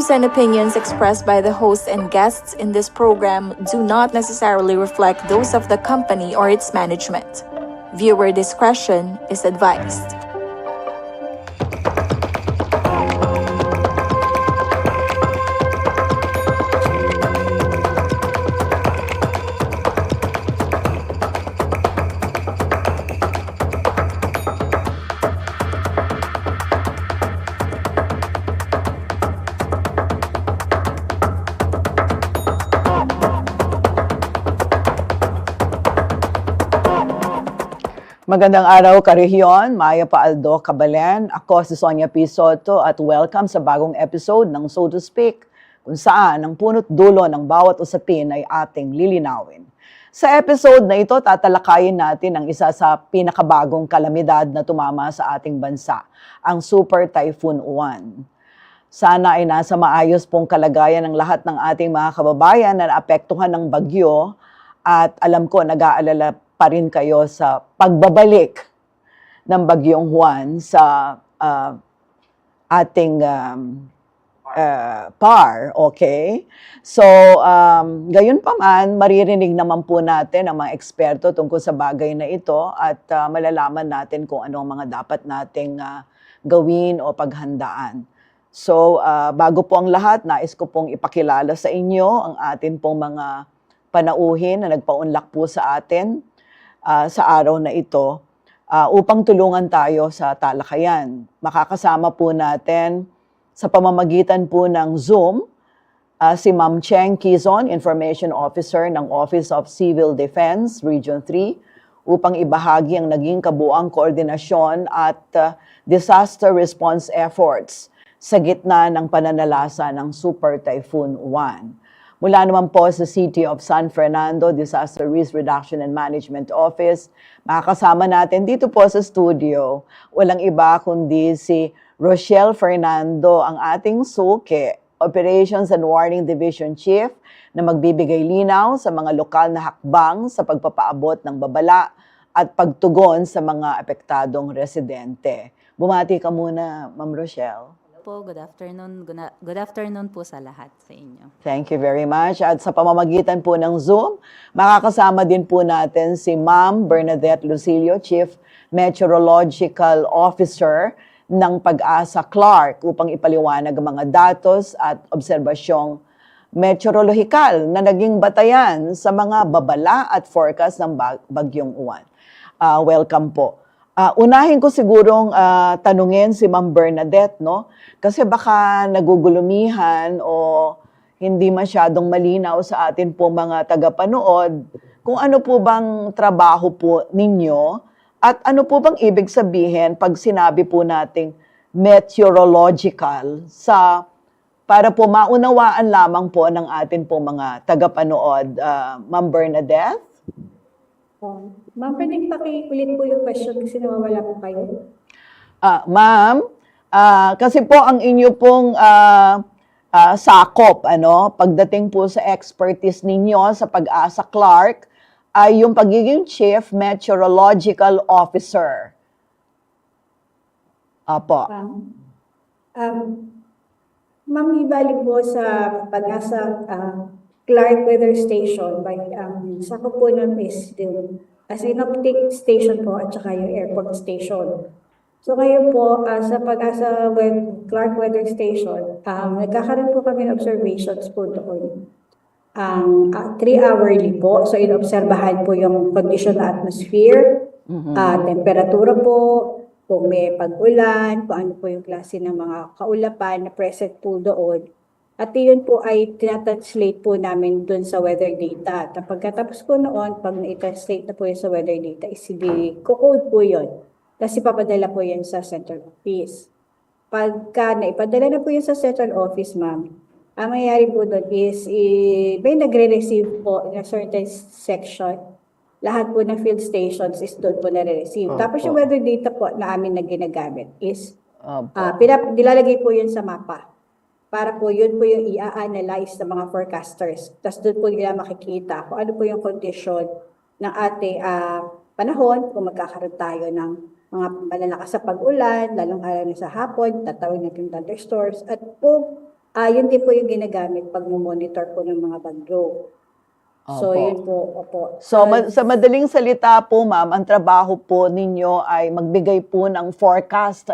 views and opinions expressed by the host and guests in this program do not necessarily reflect those of the company or its management. Viewer discretion is advised. Magandang araw, Karehiyon. Maya Paaldo Cabalen. Ako si Sonia P. Soto at welcome sa bagong episode ng So to Speak, kung saan ang punot dulo ng bawat usapin ay ating lilinawin. Sa episode na ito, tatalakayin natin ang isa sa pinakabagong kalamidad na tumama sa ating bansa, ang Super Typhoon Uwan. Sana ay nasa maayos pong kalagayan ng lahat ng ating mga kababayan na naapektuhan ng bagyo at alam ko nag-aalala pa rin kayo sa pagbabalik ng Bagyong Juan sa ating PAR, okay? So, gayon pa man, maririnig naman po natin ang mga eksperto tungkol sa bagay na ito at malalaman natin kung ano ang mga dapat nating gawin o paghandaan. So, bago po ang lahat, nais ko pong ipakilala sa inyo ang atin pong mga panauhin na nagpaunlak po sa atin sa araw na ito upang tulungan tayo sa talakayan. Makakasama po natin sa pamamagitan po ng Zoom si Ma'am Cheng Quizon, Information Officer ng Office of Civil Defense, Region 3, upang ibahagi ang naging kabuang koordinasyon at disaster response efforts sa gitna ng pananalasa ng Super Typhoon Uwan. Mula naman po sa City of San Fernando Disaster Risk Reduction and Management Office, makakasama natin dito po sa studio, walang iba kundi si Rochelle Fernando, ang ating suke, Operations and Warning Division Chief, na magbibigay linaw sa mga lokal na hakbang sa pagpapaabot ng babala at pagtugon sa mga apektadong residente. Bumati ka muna, Ma'am Rochelle. Good afternoon. Good afternoon po sa lahat sa inyo. Thank you very much. At sa pamamagitan po ng Zoom, makakasama din po natin si Ma'am Bernadette Lucilio, Chief Meteorological Officer ng Pag-asa Clark, upang ipaliwanag ang mga datos at obserbasyong meteorolohikal na naging batayan sa mga babala at forecast ng Bagyong Uwan. Welcome po. Unahin ko sigurong tanungin si Ma'am Bernadette, no? Kasi baka nagugulumihan o hindi masyadong malinaw sa atin po mga tagapanood kung ano po bang trabaho po ninyo at ano po bang ibig sabihin pag sinabi po nating meteorological para po maunawaan lamang po ng atin po mga tagapanood. Ma'am Bernadette? Ma'am, pwedeng pakiulit po yung question kasi nawawala po kayo. Ma'am, kasi po ang inyo pong sakop, pagdating po sa expertise ninyo sa Pag-asa Clark, ay yung pagiging Chief Meteorological Officer. Apo. Ma'am, ibalik po sa Pag-asa Clark Weather Station, sakop po nun is as synoptic station po at saka yung airport station. So ngayon po, sa Pag-asa Clark Weather Station, nagkakaroon po kami ng observations po doon. 3-hourly po. So inobserbahan po yung condition ng atmosphere, temperatura po, kung may pag-ulan, kung ano po yung klase ng mga kaulapan na present po doon. At yun po ay tinatranslate po namin dun sa weather data. At pagkatapos po noon, pag na-translate na po yun sa weather data, kucode po yun. Tapos ipapadala po yun sa central office. Pagka naipadala na po yun sa central office, ma'am, ang mayayari po doon is may nagre-receive po in a certain section. Lahat po ng field stations is doon po nare-receive. Tapos yung weather data po na amin na ginagamit is nilalagay po yun sa mapa. Para po yun po yung i-analyze ng mga forecasters. Tapos doon po nila makikita kung ano po yung condition ng ating panahon, kung magkakaroon tayo ng mga malalakas sa pag-ulan, lalong araw na sa hapon, tatawag natin thunderstorms, at po Yun din po yung ginagamit pag monitor po ng mga bagyo. So, Opo. yun po, opo. So, sa madaling salita po, ma'am, ang trabaho po ninyo ay magbigay po ng forecast,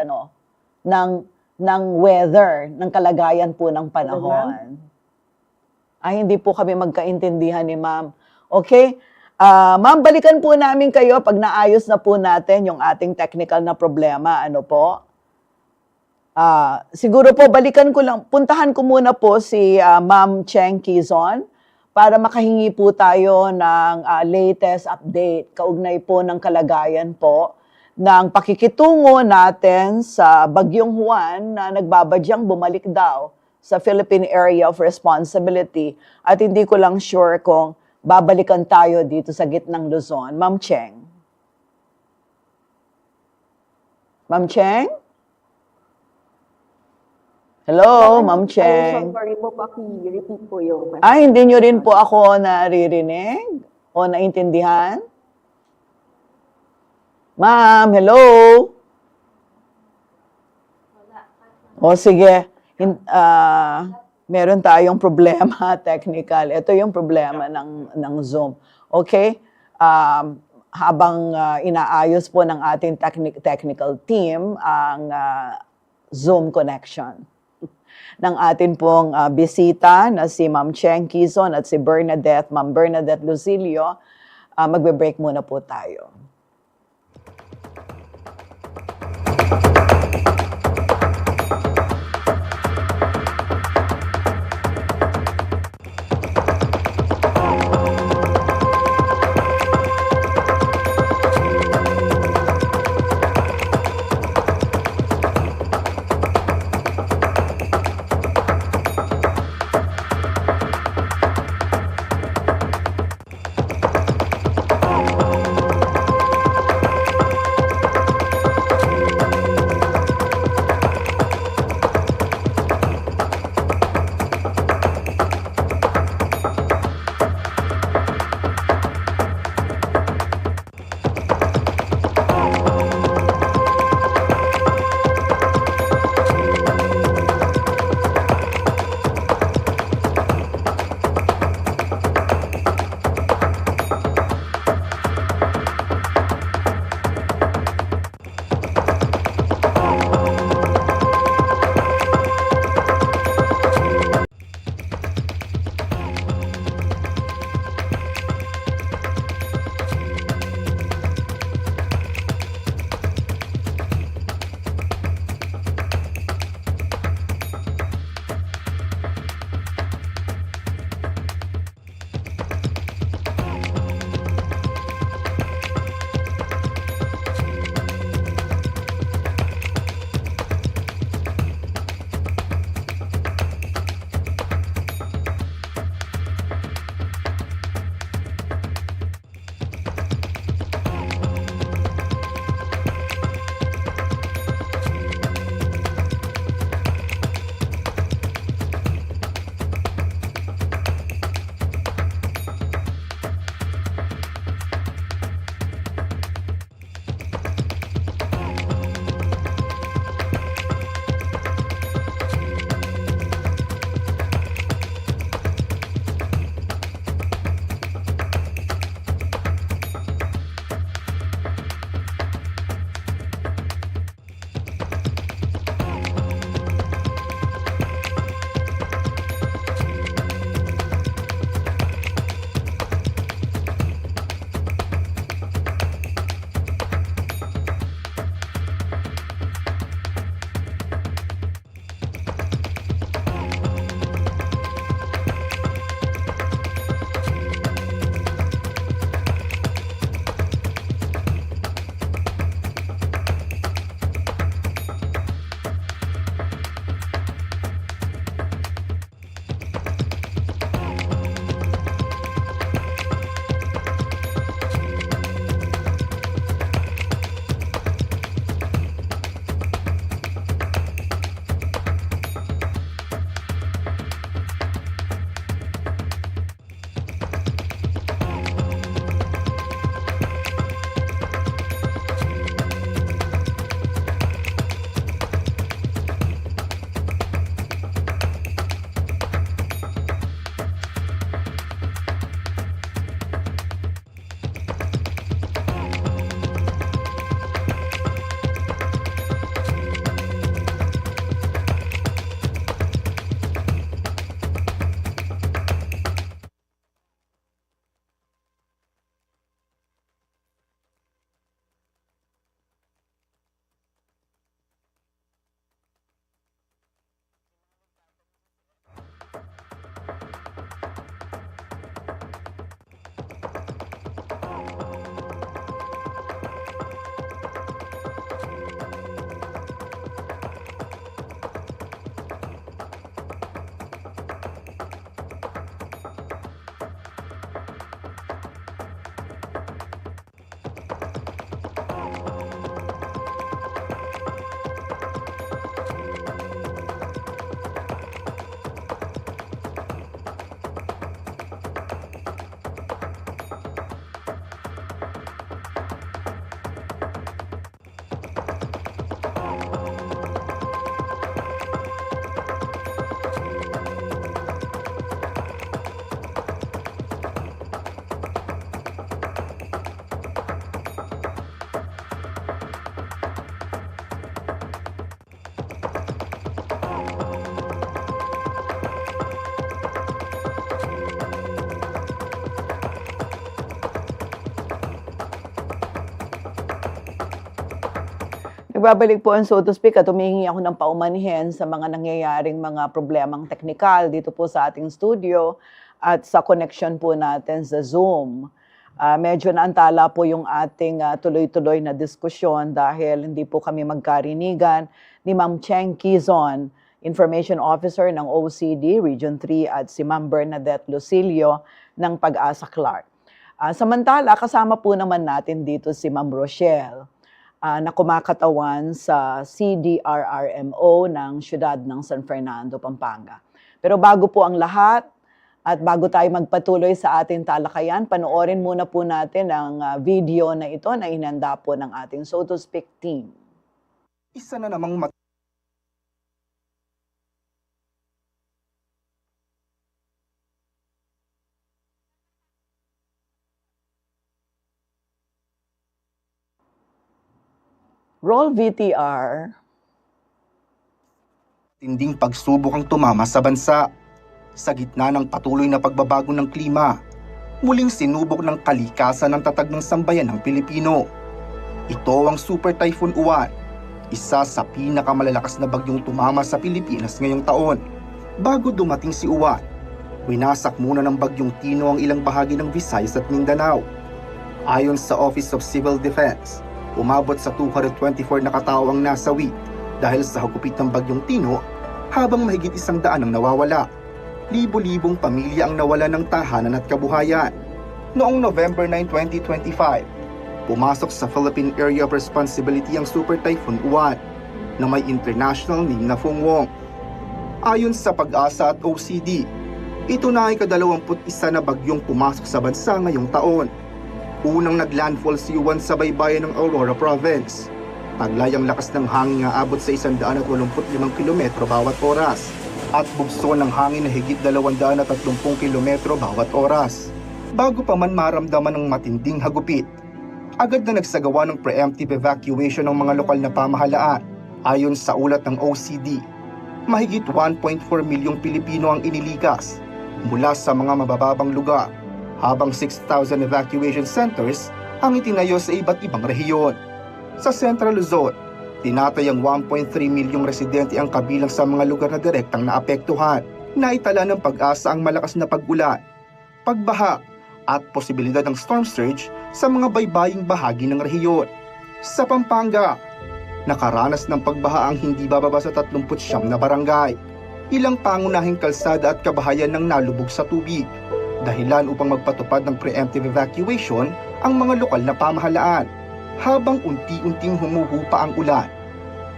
ng weather, ng kalagayan po ng panahon. Ay, hindi po kami magkaintindihan ni ma'am. Okay? Ma'am, balikan po namin kayo pag naayos na po natin yung ating technical na problema. Ano po? Siguro po, puntahan ko muna po si Ma'am Cheng Quizon para makahingi po tayo ng latest update, kaugnay po ng kalagayan po ng pakikitungo natin sa Bagyong Juan na nagbabadyang bumalik daw sa Philippine Area of Responsibility at hindi ko lang sure kung babalikan tayo dito sa gitnang Luzon. Ma'am Cheng? Ma'am Cheng? Hello, Ma'am Cheng. Sorry po, paki-repeat po yung question. Hindi nyo rin po ako naririnig o naintindihan? Ma'am, hello? O sige, meron tayong problema technical. Ito yung problema ng Zoom. Okay? Habang inaayos po ng ating technical team ang Zoom connection ng atin pong bisita na si Ma'am Cheng Quizon at si Ma'am Bernadette Lucilio, magbe-break muna po tayo. nagbabalik po ang so to speak at humihingi ako ng paumanhin sa mga nangyayaring mga problemang teknikal dito po sa ating studio at sa connection po natin sa Zoom. Medyo naantala po yung ating tuloy-tuloy na diskusyon dahil hindi po kami magkarinigan ni Ma'am Cheng Quizon, Information Officer ng OCD Region 3 at si Ma'am Bernadette Lucilio ng Pag-asa Clark. Samantala, kasama po naman natin dito si Ma'am Rochelle na kumakatawan sa CDRRMO ng siyudad ng San Fernando, Pampanga. Pero bago po ang lahat, at bago tayo magpatuloy sa ating talakayan, panoorin muna po natin ang video na ito na inanda po ng ating So to Speak team. Isa na namang Roll VTR. matinding pagsubok ang tumama sa bansa. Sa gitna ng patuloy na pagbabago ng klima, muling sinubok ng kalikasan ang tatag ng sambayan ng Pilipino. Ito ang Super Typhoon Uwan, isa sa pinakamalalakas na bagyong tumama sa Pilipinas ngayong taon. Bago dumating si Uwan, winasak muna ng bagyong Tino ang ilang bahagi ng Visayas at Mindanao. Ayon sa Office of Civil Defense, umabot sa 224 na katao ang nasawi dahil sa hagupit ng bagyong Tino, habang mahigit 100 ang nawawala. Libo-libong pamilya ang nawala ng tahanan at kabuhayan. Noong November 9, 2025, pumasok sa Philippine Area of Responsibility ang Super Typhoon Uwan na may international name na Fung Wong. Ayon sa Pag-asa at OCD, ito na ay ka-21 na bagyong pumasok sa bansa ngayong taon. Unang naglandfall si Uwan sa baybayin ng Aurora Province. Taglay ang lakas ng hangin nga abot sa 185 kilometro bawat oras at bugso ng hangin na higit 230 kilometro bawat oras. Bago pa man maramdaman ng matinding hagupit, agad na nagsagawa ng preemptive evacuation ng mga lokal na pamahalaan. Ayon sa ulat ng OCD, mahigit 1.4 milyong Pilipino ang inilikas mula sa mga mabababang lugar, habang 6,000 evacuation centers ang itinayo sa iba't ibang rehiyon. Sa Central Luzon, tinatayang 1.3 milyong residente ang kabilang sa mga lugar na direktang naapektuhan. Naitala ng Pag-asa ang malakas na pag-ulan, pagbaha at posibilidad ng storm surge sa mga baybaying bahagi ng rehiyon. Sa Pampanga, nakaranas ng pagbaha ang hindi bababa sa 39 na barangay. Ilang pangunahing kalsada at kabahayan ng nalubog sa tubig. Dahilan upang magpatupad ng preemptive evacuation ang mga lokal na pamahalaan. Habang unti-unting humuhupa ang ulan,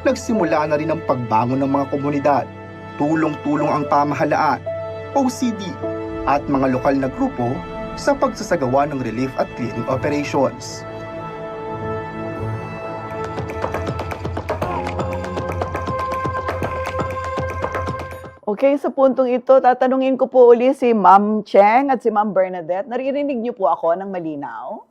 nagsimula na rin ang pagbangon ng mga komunidad. Tulong-tulong ang pamahalaan, OCD at mga lokal na grupo sa pagsasagawa ng relief at clearing operations. Okay, sa puntong ito, tatanungin ko po uli si Ma'am Cheng at si Ma'am Bernadette. Naririnig niyo po ako ng malinaw?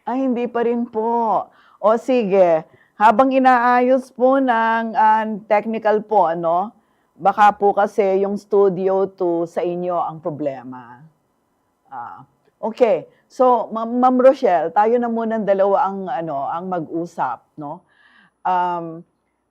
Hindi pa rin po. O sige, habang inaayos po ng technical po, ano, baka po kasi yung studio to sa inyo ang problema. Okay, so Ma'am Rochelle, tayo na muna ng dalawa ang mag-usap, no?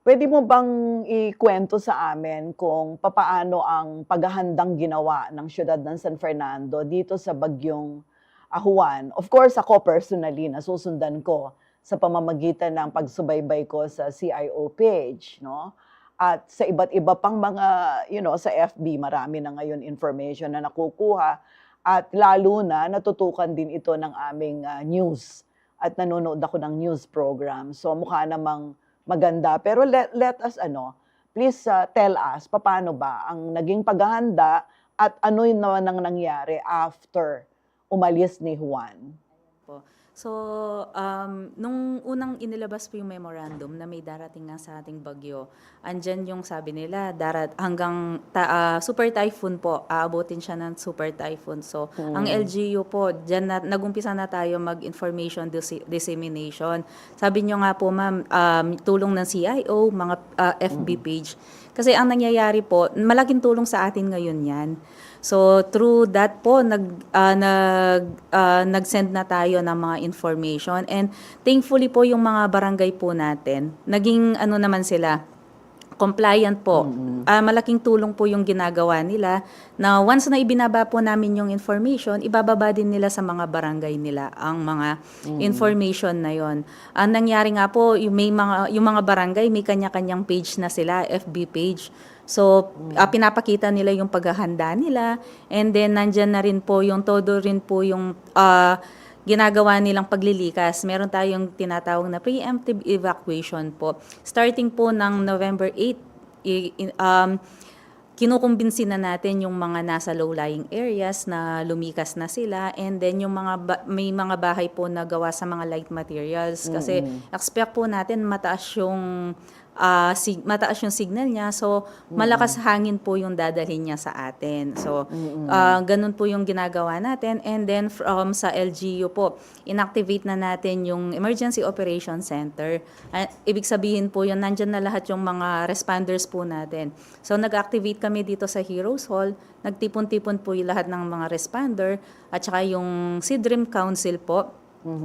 Pwede mo bang ikwento sa amin kung papaano ang paghahandang ginawa ng siyudad ng San Fernando dito sa bagyong Uwan? Of course, ako personally, nasusundan ko sa pamamagitan ng pagsubaybay ko sa CIO page, no? At sa iba't iba pang mga, sa FB, marami na ngayon information na nakukuha at lalo na natutukan din ito ng aming news at nanonood ako ng news program. So mukha namang maganda. Pero let us, please tell us, paano ba ang naging paghahanda at ano yun naman ang nangyari after umalis ni Juan? So, nung unang inilabas po yung memorandum na may darating nga sa ating bagyo, andyan yung sabi nila, hanggang super typhoon po, aabutin siya ng super typhoon. So, ang LGU po, dyan nagumpisa na tayo mag-information dissemination. Sabi nyo nga po, ma'am, tulong ng CIO, mga FB page. Kasi ang nangyayari po, malaking tulong sa atin ngayon yan. So through that po nag-send na tayo ng mga information, and thankfully po yung mga barangay po natin naging ano naman sila, compliant po. Malaking tulong po yung ginagawa nila na once na ibinaba po namin yung information, ibababa din nila sa mga barangay nila ang mga information na yon. Ang nangyari nga po, yung mga barangay may kanya-kanyang page na sila, FB page. So, pinapakita nila yung paghahanda nila, and then nandyan na rin po yung todo rin po yung ginagawa nilang paglilikas. Meron tayong tinatawag na preemptive evacuation po. Starting po ng November 8, kinukumbinsi na natin yung mga nasa low-lying areas na lumikas na sila, and then yung may mga bahay po na gawa sa mga light materials kasi expect po natin mataas yung signal niya, so malakas hangin po yung dadalhin niya sa atin. So ganun po yung ginagawa natin, and then from sa LGU po, inactivate na natin yung Emergency Operations Center. Ibig sabihin po yun, nandyan na lahat yung mga responders po natin. So nag-activate kami dito sa Heroes Hall, nagtipon-tipon po yung lahat ng mga responder at saka yung Dream Council po,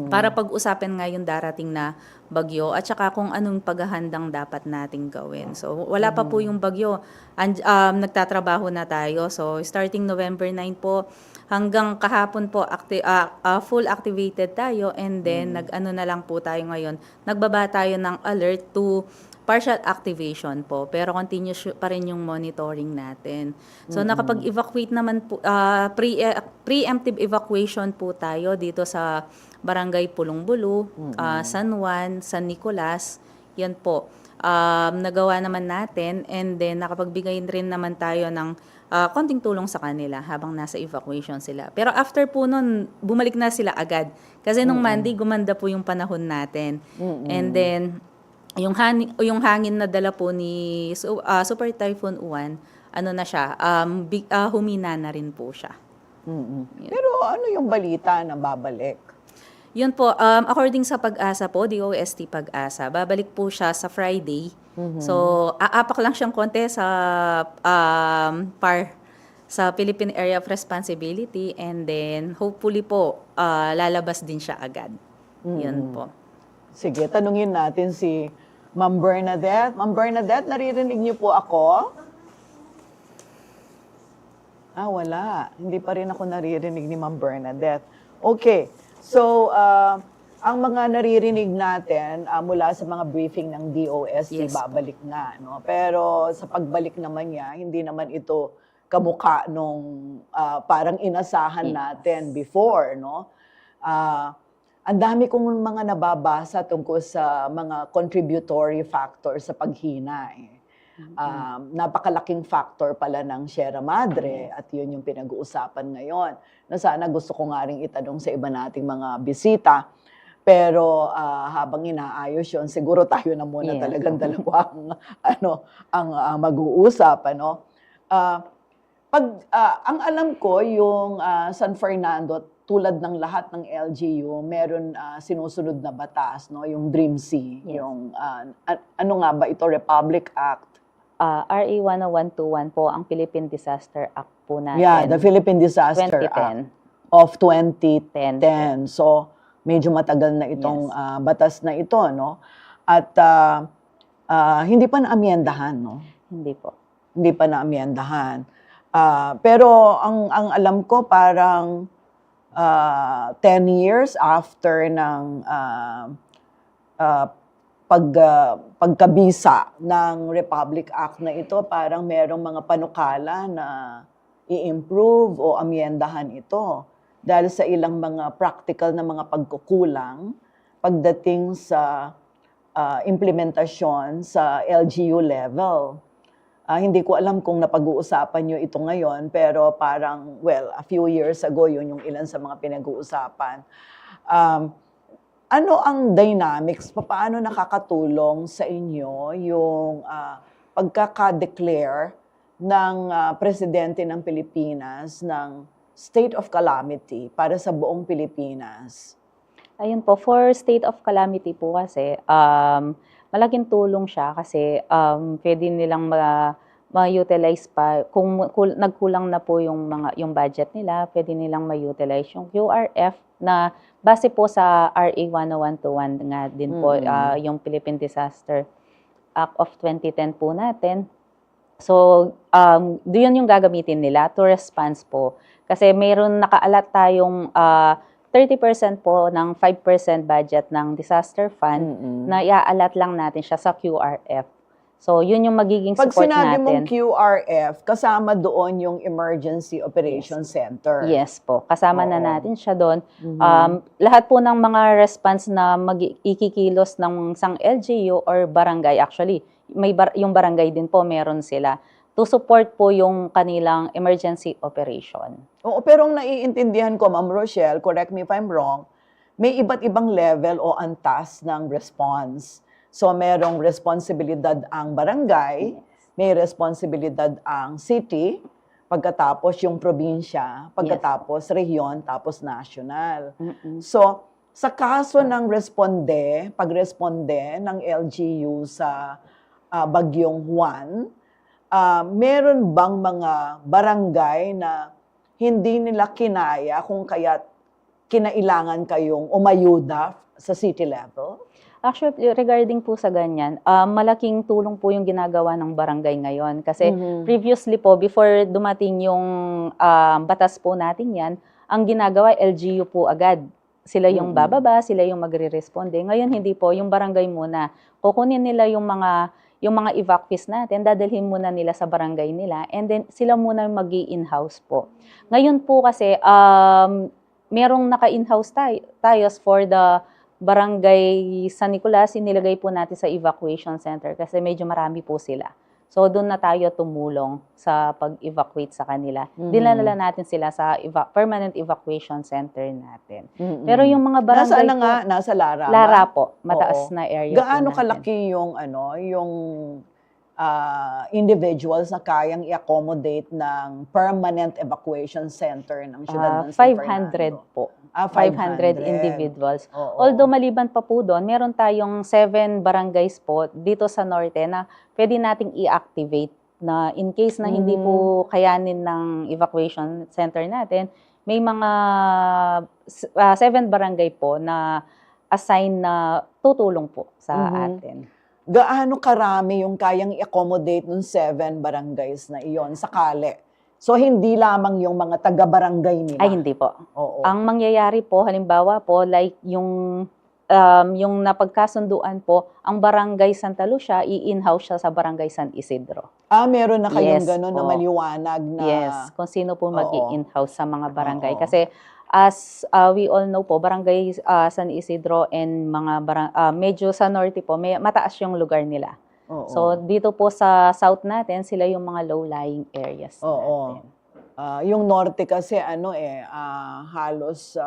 para pag-usapan nga yung darating na bagyo at saka kung anong paghahandang dapat nating gawin. So wala pa po yung bagyo, nagtatrabaho na tayo. So starting November 9 po hanggang kahapon po full activated tayo, and then nag-ano na lang po tayo ngayon, nagbaba tayo ng alert to partial activation po, pero continuous pa rin yung monitoring natin. So nakapag-evacuate naman po, preemptive evacuation po tayo dito sa Barangay Pulong-Bulu, San Juan, San Nicolas, yan po. Nagawa naman natin, and then nakapagbigay rin naman tayo ng konting tulong sa kanila habang nasa evacuation sila. Pero after po nun, bumalik na sila agad. Kasi nung Monday, gumanda po yung panahon natin. And then, yung hangin na dala po ni Super Typhoon Uwan, ano na siya, humina na rin po siya. Pero ano yung balita na babalik? Yun po, according sa Pag-asa po, DOST Pag-asa, babalik po siya sa Friday. So, aapak lang siyang konti sa sa Philippine Area of Responsibility, and then hopefully po, lalabas din siya agad. Yun po. Sige, tanungin natin si Ma'am Bernadette. Ma'am Bernadette, naririnig niyo po ako? Wala. Hindi pa rin ako naririnig ni Ma'am Bernadette. Okay. So, ang mga naririnig natin mula sa mga briefing ng DOST, Yes, babalik nga. No? Pero sa pagbalik naman niya, hindi naman ito kamukha nung parang inasahan natin before. No? Ang dami kong mga nababasa tungkol sa mga contributory factors sa paghina. Napakalaking factor pala ng Sierra Madre, at yun yung pinag-uusapan ngayon. Na sana gusto ko nga rin itanong sa iba nating mga bisita, pero habang inaayos yun, siguro tayo na muna talagang dalawa ang mag-uusap. Ang alam ko, yung San Fernando, tulad ng lahat ng LGU, meron sinusunod na batas, no? Yung DREAMC, yung ano nga ba ito, Republic Act? RA 10121 po ang Philippine Disaster Act po natin. Yeah, the Philippine Disaster 2010. Act of 2010. So, medyo matagal na itong batas na ito, no? At hindi pa na-amyendahan, no? Hindi po. Hindi pa na-amyendahan. Pero ang alam ko, parang 10 years after ng pagkabisa ng Republic Act na ito, parang merong mga panukala na i-improve o amyendahan ito dahil sa ilang mga practical na mga pagkukulang pagdating sa implementasyon sa LGU level. Hindi ko alam kung napag-uusapan nyo ito ngayon, pero parang, well, a few years ago, yun yung ilan sa mga pinag-uusapan. Ano ang dynamics? Paano nakakatulong sa inyo yung pagkaka-declare ng Presidente ng Pilipinas ng state of calamity para sa buong Pilipinas? Ayun po, for state of calamity po kasi, malaking tulong siya kasi pwede nilang ma-utilize pa. Kung nagkulang na po yung budget nila, pwede nilang ma-utilize yung QRF na base po sa RA 10121 nga din po, yung Philippine Disaster Act of 2010 po natin. So, yun yung gagamitin nila to response po. Kasi mayroon nakaalat tayong 30% po ng 5% budget ng disaster fund na iaalat lang natin siya sa QRF. So, yun yung magiging Pag support sinabi mong natin. QRF, kasama doon yung Emergency Operations Center. Yes po, kasama na Oo. natin siya doon. Lahat po ng mga response na ikikilos ng isang LGU or barangay, actually, yung barangay din po meron sila to support po yung kanilang emergency operation. Oo, pero ang naiintindihan ko, Ma'am Rochelle, correct me if I'm wrong, may iba't ibang level o antas ng response. So, merong responsibilidad ang barangay, may responsibilidad ang city, pagkatapos yung probinsya, pagkatapos region, tapos national. So, sa kaso ng pagresponde ng LGU sa Bagyong Juan, meron bang mga barangay na hindi nila kinaya kung kaya kinailangan kayong umayuda sa city level? Actually, regarding po sa ganyan, malaking tulong po yung ginagawa ng barangay ngayon. Kasi previously po, before dumating yung batas po natin yan, ang ginagawa, LGU po agad. Sila yung bababa, sila yung magre-responde. Ngayon, hindi po. Yung barangay muna. Kukunin nila yung mga evacuees natin, dadalhin muna nila sa barangay nila, and then sila muna mag-i-in-house po. Ngayon po kasi, merong naka-in-house tayo for the barangay San Nicolas, inilagay po natin sa evacuation center kasi medyo marami po sila. So, doon na tayo tumulong sa pag-evacuate sa kanila. Dinala natin sila sa permanent evacuation center natin. Pero yung mga barangay Nasaan na po, nga? Nasa Lara? Lara po, Oo. mataas na area Gaano po natin. kalaki yung individuals na kayang i-accommodate ng permanent evacuation center ng siyudad ng San 500 Fernando? po. 500 500 individuals. Oo. Although maliban pa po doon, meron tayong 7 barangays po dito sa norte na pwede nating i-activate na in case na hindi po kayanin ng evacuation center natin, may mga 7 barangay po na assign na tutulong po sa atin. Gaano karami yung kayang i-accommodate ng 7 barangays na iyon sakali? So, hindi lamang yung mga taga-barangay nila? Ay, hindi po. Oo. Ang mangyayari po, halimbawa po, like yung napagkasunduan po, ang barangay Santa Lucia, i-in-house siya sa barangay San Isidro. Meron na kayong Yes gano'n na po. maliwanag na... Yes, kung sino po mag-i-in-house sa mga barangay. Oo. Kasi as we all know po, barangay San Isidro and mga medyo sa norte po, mataas yung lugar nila. Oo. So, dito po sa south natin, sila yung mga low-lying areas Oo. natin. Yung norte kasi halos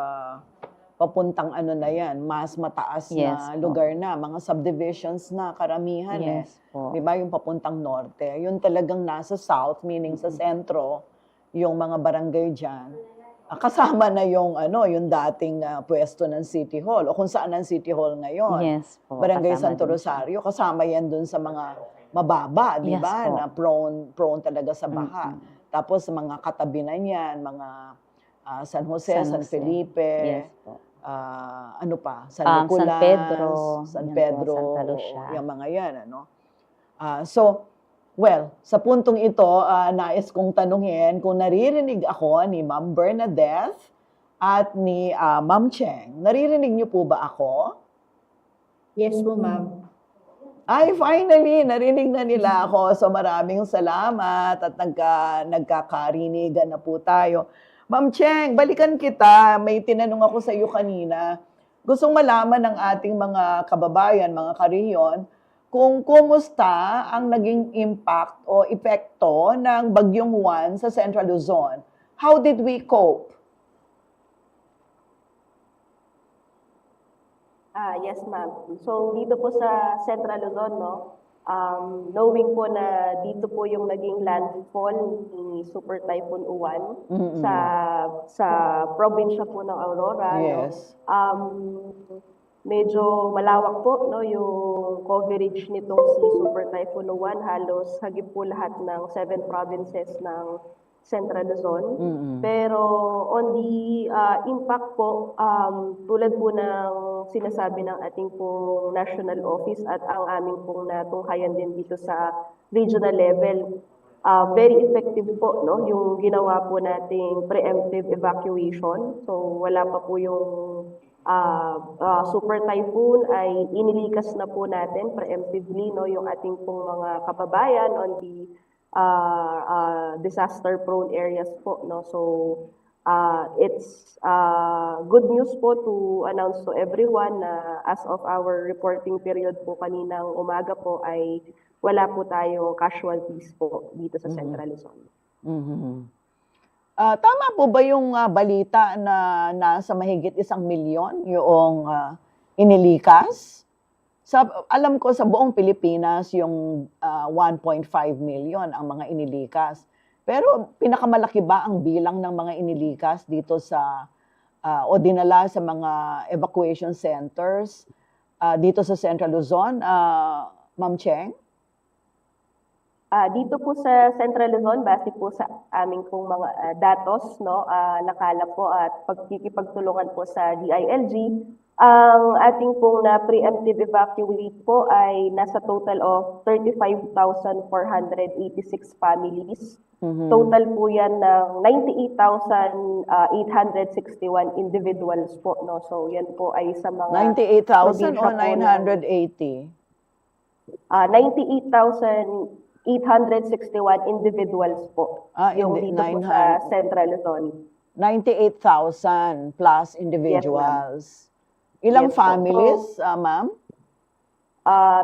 papuntang na yan, mas mataas Yes na po. lugar na, mga subdivisions na karamihan Yes po. Di ba yung papuntang norte? Yun talagang nasa south, meaning sa sentro, yung mga barangay dyan. Kasama na yung dating pwesto ng City Hall o kung saan ang City Hall ngayon. Yes po. Barangay kasama Santo din siya. Rosario, kasama yan dun sa mga mababa, di Yes ba? po. Na prone talaga sa baha. Tapos mga katabi na yan, mga San Jose, San Jose. Felipe, Yes po. ano pa, San San Nicolas, Pedro, San yan po, Pedro, Santa Lucia. yung mga yan, So, well, sa puntong ito, nais kong tanungin kung naririnig ako ni Ma'am Bernadette at ni Ma'am Cheng. Naririnig niyo po ba ako? Yes po, ma'am. Ay, finally, narinig na nila ako. So maraming salamat at nagkakarinigan na po tayo. Ma'am Cheng, balikan kita. May tinanong ako sa iyo kanina. Gustong malaman ng ating mga kababayan, mga karehiyon, kung kumusta ang naging impact o epekto ng Bagyong Juan sa Central Luzon. How did we cope? Yes, ma'am. So, dito po sa Central Luzon, knowing po na dito po yung naging landfall ni Super Typhoon Uwan sa probinsya po ng Aurora. Yes. medyo malawak po, no, yung coverage nitong si Super Typhoon Uwan. Halos hagip po lahat ng 7 provinces ng Central Luzon. Pero on the impact po, tulad po ng sinasabi ng ating pong national office at ang aming pong natunghayan din dito sa regional level, very effective po, no, yung ginawa po nating preemptive evacuation. So wala pa po yung super typhoon ay inilikas na po natin preemptively, no, yung ating pong mga kababayan on the disaster prone areas po, no. So it's good news po to announce to everyone na as of our reporting period po kaninang umaga po ay wala po tayong casualties po dito sa Central Luzon. Tama po ba yung balita na nasa mahigit 1 milyon yung inilikas? Alam ko sa buong Pilipinas yung 1.5 million ang mga inilikas. Pero pinakamalaki ba ang bilang ng mga inilikas dito sa o dinala sa mga evacuation centers dito sa Central Luzon, Ma'am Cheng? Dito po sa Central Luzon, base po sa aming pong mga datos, no, nakala po at pagkikipagtulungan po sa DILG, ang ating pong na preemptive evacuate po ay nasa total of 35,486 families. Total po yan ng 98,861 individuals po, no. So yan po ay sa mga 98,000 o 980? 98,861 individuals po. Yung dito po sa Central Luzon. 98,000 plus individuals. Ilang Yes po. families, ma'am?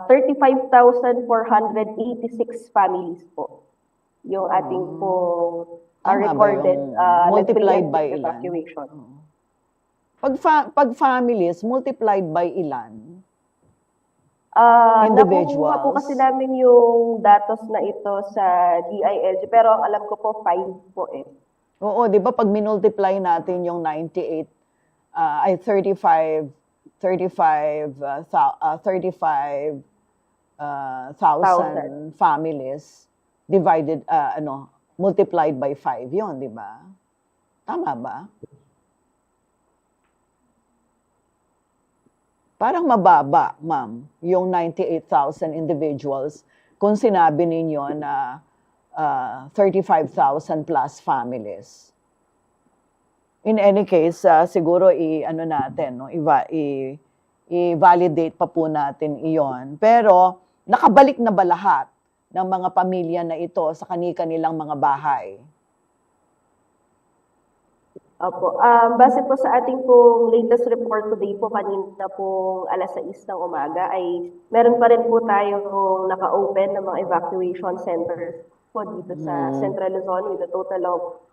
35,486 families po. Yung ating pong Tama ba recorded yung multiplied by preemptive ilan? evacuation. Pag families, multiplied by ilan? Nakukuha po kasi namin yung datos na ito sa DILG, pero ang alam ko po 5 po eh. Oo, di ba pag minultiply natin yung 98, ay 35,000 families divided, multiplied by 5 yon, di ba? Tama ba? Parang mababa, ma'am, yung 98,000 individuals kung sinabi ninyo na 35,000 plus families. In any case, siguro i-validate pa po natin iyon. Pero nakabalik na ba lahat ng mga pamilya na ito sa kanilang mga bahay? Opo. Base po sa ating pong latest report today po, kanina pong 6:00 ng umaga, ay meron pa rin po tayong naka-open ng mga evacuation centers po dito sa Central Luzon with a total of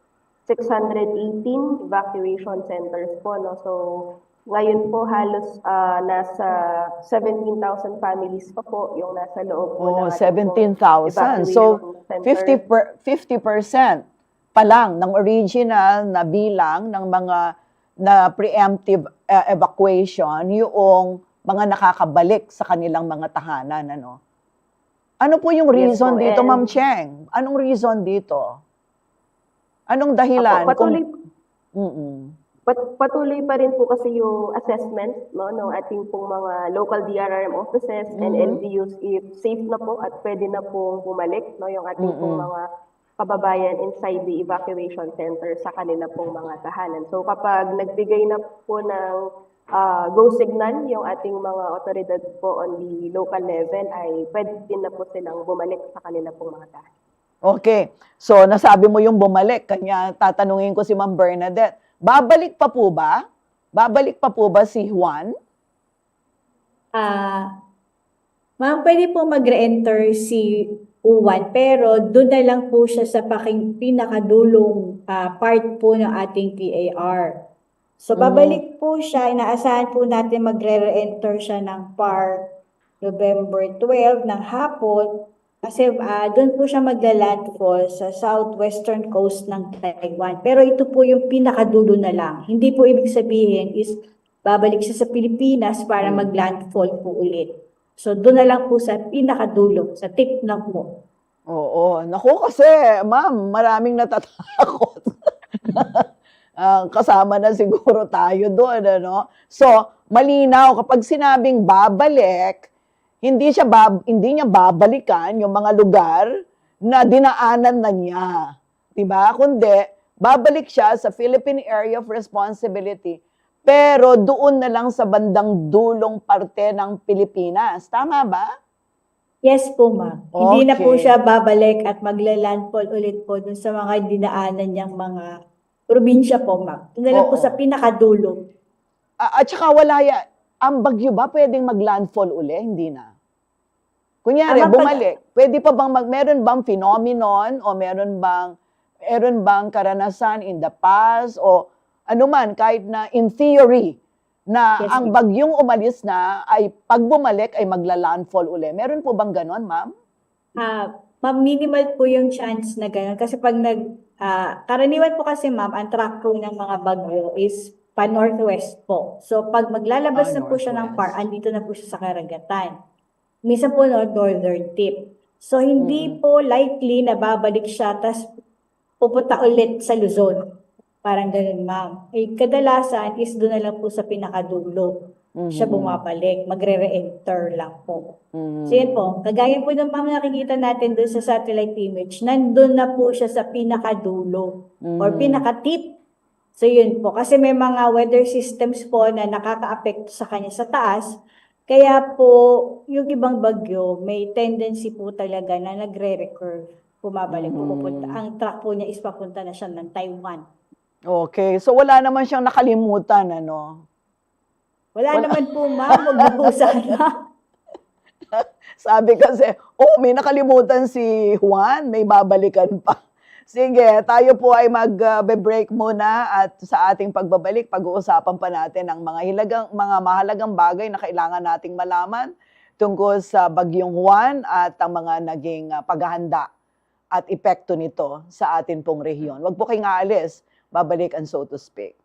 618 evacuation centers po, no? So, ngayon po halos nasa 17,000 families pa po yung nasa loob po ng ating 17,000. So, evacuation center. 50% pa lang ng original na bilang ng mga na preemptive evacuation yung mga nakakabalik sa kanilang mga tahanan, ano? Ano po yung reason Yes po, dito, and- Ma'am Cheng? Anong reason dito? Anong dahilan? Opo, patuloy pa rin po kasi yung assessment, no, ng ating pong mga local DRRM offices and LGUs if safe na po at pwede na po bumalik, no, yung ating pong mga kababayan inside the evacuation center sa kanila pong mga tahanan. So kapag nagbigay na po ng go signal yung ating mga otoridad po on the local level, ay pwede din na po silang bumalik sa kanila pong mga tahanan. Okay. So, nasabi mo yung bumalik. Kanya tatanungin ko si Ma'am Bernadette. Babalik pa po ba? Babalik pa po ba si Juan? Ma'am, pwede po mag-re-enter si Uwan, pero doon na lang po siya sa pinakadulong part po ng ating PAR. So, babalik po siya, inaasahan po natin magre-re-enter siya ng PAR November 12 ng hapon, kasi doon po siya magla-landfall sa southwestern coast ng Taiwan. Pero ito po yung pinakadulo na lang. Hindi po ibig sabihin is babalik siya sa Pilipinas para mag-landfall po ulit. So doon na lang po sa pinakadulo, sa tip lang po. Oo. Naku kasi, ma'am, maraming natatakot. Kasama na siguro tayo doon, ano? So, malinaw, kapag sinabing babalik, hindi niya babalikan yung mga lugar na dinaanan na niya. Diba? Kundi, babalik siya sa Philippine Area of Responsibility, pero doon na lang sa bandang dulong parte ng Pilipinas. Tama ba? Yes po, ma'am. Hindi na po Okay. siya babalik at magla-landfall ulit po dun sa mga dinaanan niyang mga probinsya po, ma'am. Doon na lang po Oo. sa pinakadulo. At saka ang bagyo ba pwedeng mag-landfall uli? Hindi na. Kunyari, Ang bumalik. Pwede pa bang meron bang phenomenon o meron bang karanasan in the past o ano man, kahit na in theory, na Yes, ang ma'am. bagyong umalis na ay pag bumalik ay magla-landfall uli. Meron po bang ganon, ma'am? Ma'am, minimal po yung chance na gano'n. Kasi pag karaniwan po kasi, ma'am, ang track po ng mga bagyo is pa-northwest po. So, pag maglalabas na po siya ng Northwest. andito na po siya sa karagatan. Minsan po northern tip. So, hindi po likely na babalik siya, tas pupunta ulit sa Luzon. Parang ganun, ma'am. Kadalasan is doon na lang po sa pinakadulo. Siya bumabalik, magre-re-enter lang po. So yun po, kagaya po ng ma'am nakikita natin doon sa satellite image, nandun na po siya sa pinakadulo or pinaka-tip. So yun po, kasi may mga weather systems po na nakaka-apekto sa kanya sa taas, kaya po yung ibang bagyo, may tendency po talaga na nagre-recurve, bumabalik po, pupunta. Ang track po niya is papunta na siya ng Taiwan. Okay. So, wala naman siyang nakalimutan, ano? Wala naman po, ma'am, wag na po sana. Sabi kasi, may nakalimutan si Juan, may babalikan pa. Sige, tayo po ay mag-break muna at sa ating pagbabalik, pag-uusapan pa natin ang mga mahalagang bagay na kailangan nating malaman tungkol sa Bagyong Juan at ang mga naging paghahanda at epekto nito sa atin pong rehiyon. Huwag po kayong aalis, babalik ang So to Speak.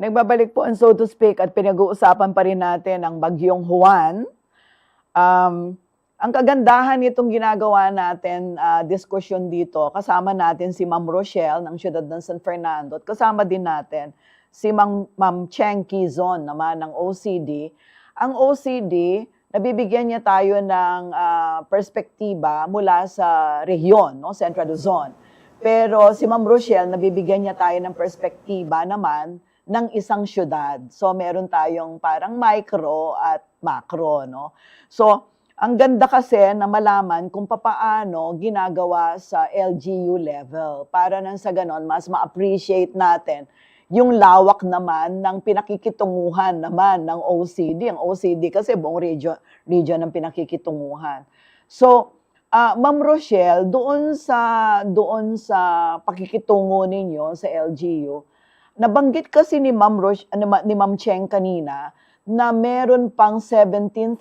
Nagbabalik po ang So to Speak at pinag-uusapan pa rin natin ang Bagyong Juan. Ang kagandahan nitong ginagawa natin, diskusyon dito, kasama natin si Ma'am Rochelle ng Siyudad ng San Fernando at kasama din natin si Ma'am Cheng Quizon naman ng OCD. Ang OCD, nabibigyan niya tayo ng perspektiba mula sa rehiyon, no? Central Luzon. Pero si Ma'am Rochelle, nabibigyan niya tayo ng perspektiba naman ng isang syudad. So, meron tayong parang micro at macro, no? So, ang ganda kasi na malaman kung papaano ginagawa sa LGU level para nang sa ganon, mas ma-appreciate natin yung lawak naman ng pinakikitunguhan naman ng OCD. Ang OCD kasi buong region ng pinakikitunguhan. So, Ma'am Rochelle, doon sa pakikitungo ninyo sa LGU, nabanggit kasi ni Ma'am Cheng kanina na meron pang 17,000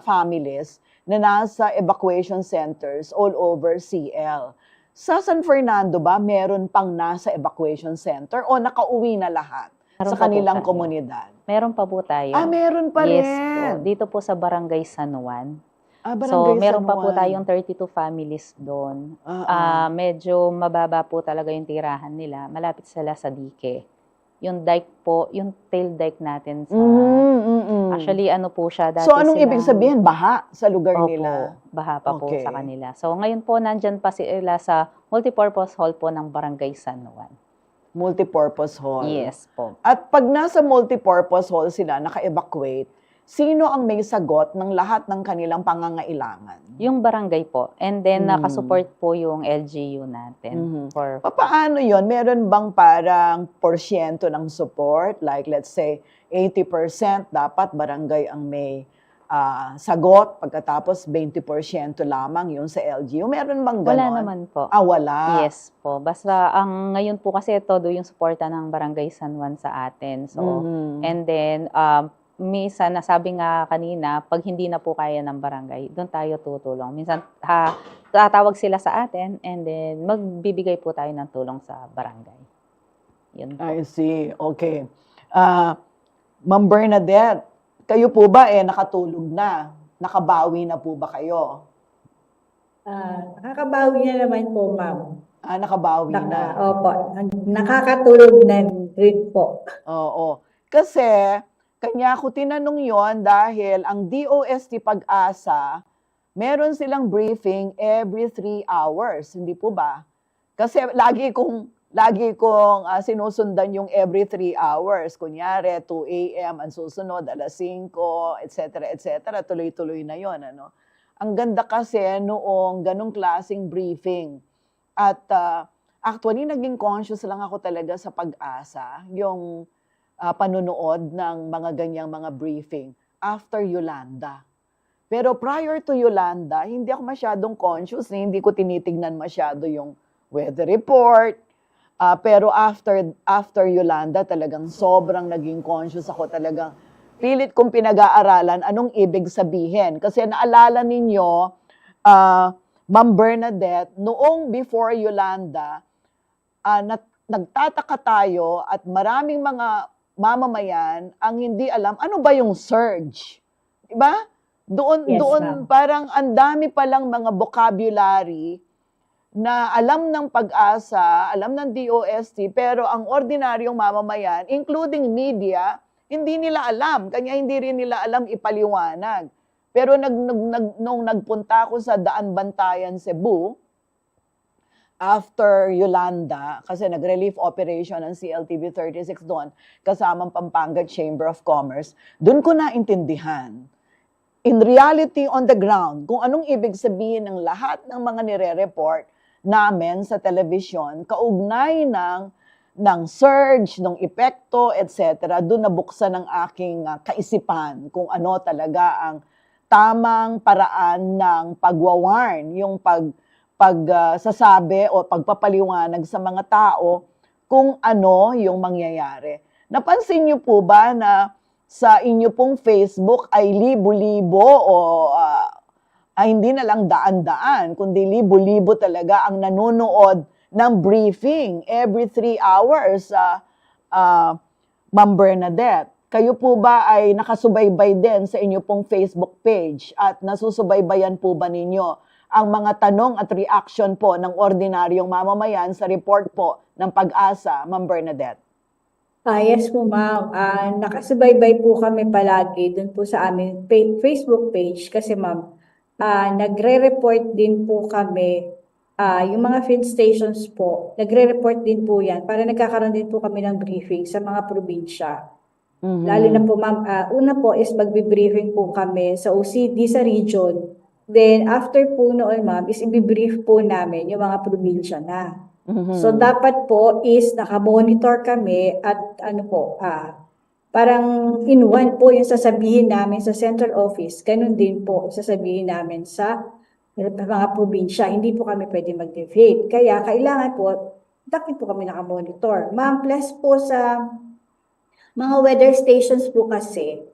families na nasa evacuation centers all over CL. Sa San Fernando ba, meron pang nasa evacuation center o nakauwi na lahat Meron sa pa po kanilang tayo. komunidad? Meron pa po tayo. Meron pa Yes rin. po. Dito po sa Barangay San Juan. Barangay So, meron San pa po Juan. tayong 32 families doon. Medyo mababa po talaga yung tirahan nila. Malapit sila sa dike. Yung dike po, yung tail dike natin sa... Actually, ano po siya dati So, anong silang- ibig sabihin? Baha sa lugar Opo, nila? baha pa po Okay. sa kanila. So, ngayon po, nandyan pa sila sa multipurpose hall po ng Barangay San Juan. Multipurpose hall. Yes po. At pag nasa multipurpose hall sila, naka-evacuate, sino ang may sagot ng lahat ng kanilang pangangailangan? Yung barangay po. And then, nakasupport po yung LGU natin. For Paano yon? Meron bang parang porsyento ng support? Like, let's say, 80% dapat barangay ang may sagot, pagkatapos 20% lamang yung sa LGU. Meron bang ganon? Wala naman po. Wala. Yes po. Basta, ang ngayon po kasi todo yung suporta ng Barangay San Juan sa atin. So, and then, minsan, nasabi nga kanina, pag hindi na po kaya ng barangay, doon tayo tutulong. Minsan, tatawag sila sa atin and then magbibigay po tayo ng tulong sa barangay. Yun po. I see. Okay. Ma'am Bernadette, kayo po ba nakatulog na? Nakabawi na po ba kayo? Nakakabawi na naman po, ma'am. Nakabawi na. Opo, nakakatulog na rin po. Oo. Kasi, kanya ako tinanong yon dahil ang DOST Pag-asa, meron silang briefing every 3 hours. Hindi po ba? Kasi lagi kong sinusundan yung every 3 hours. Kunyari, 2 a.m. ang susunod, alas 5, etc., etc. Tuloy-tuloy na yon. Ano? Ang ganda kasi noong ganong klaseng briefing. At actually, naging conscious lang ako talaga sa Pag-asa, yung panunood ng mga ganyang mga briefing after Yolanda. Pero prior to Yolanda, hindi ako masyadong conscious, hindi ko tinitignan masyado yung weather report. Pero after Yolanda, talagang sobrang naging conscious ako, talagang pilit kong pinag-aaralan anong ibig sabihin. Kasi naalala ninyo, Ma'am Bernadette, noong before Yolanda, nagtataka tayo at maraming mga mamamayan ang hindi alam ano ba yung surge. Diba? Doon Yes, parang ang dami palang mga vocabulary na alam ng Pag-asa, alam ng DOST, pero ang ordinaryong mamamayan, including media, hindi nila alam. Kanya hindi rin nila alam ipaliwanag. Pero nung nagpunta ako sa Daan Bantayan, Cebu, after Yolanda, kasi nag-relief operation ng CLTV 36 doon, kasamang Pampanga Chamber of Commerce, doon ko naintindihan, in reality on the ground, kung anong ibig sabihin ng lahat ng mga nire-report namin sa television, kaugnay ng surge, ng epekto, etc., doon nabuksan ng aking kaisipan kung ano talaga ang tamang paraan ng pagwawarn, yung pagsasabi o pagpapaliwanag sa mga tao kung ano yung mangyayari. Napansin niyo po ba na sa inyo pong Facebook ay libo-libo o hindi na lang daan-daan, kundi libo-libo talaga ang nanonood ng briefing every 3 hours, Ma'am Bernadette. Kayo po ba ay nakasubaybay din sa inyo pong Facebook page at nasusubaybayan po ba ninyo ang mga tanong at reaction po ng ordinaryong mamamayan sa report po ng Pag-asa, Ma'am Bernadette? Yes po, ma'am. Nakasubaybay po kami palagi dun po sa aming Facebook page kasi, ma'am, nagre-report din po kami, yung mga field stations po, nagre-report din po yan para nagkakaroon din po kami ng briefing sa mga probinsya. Lalo na po, ma'am, una po is magbe-briefing po kami sa OCD sa region. Then, after po noon, ma'am, is i-brief po namin yung mga probinsya na. So dapat po is naka-monitor kami at ano po, parang in one po yung sasabihin namin sa central office, ganun din po sasabihin namin sa mga probinsya. Hindi po kami pwede mag-deviate. Kaya kailangan po, dapat po kami naka-monitor. Ma'am, plus po sa mga weather stations po kasi,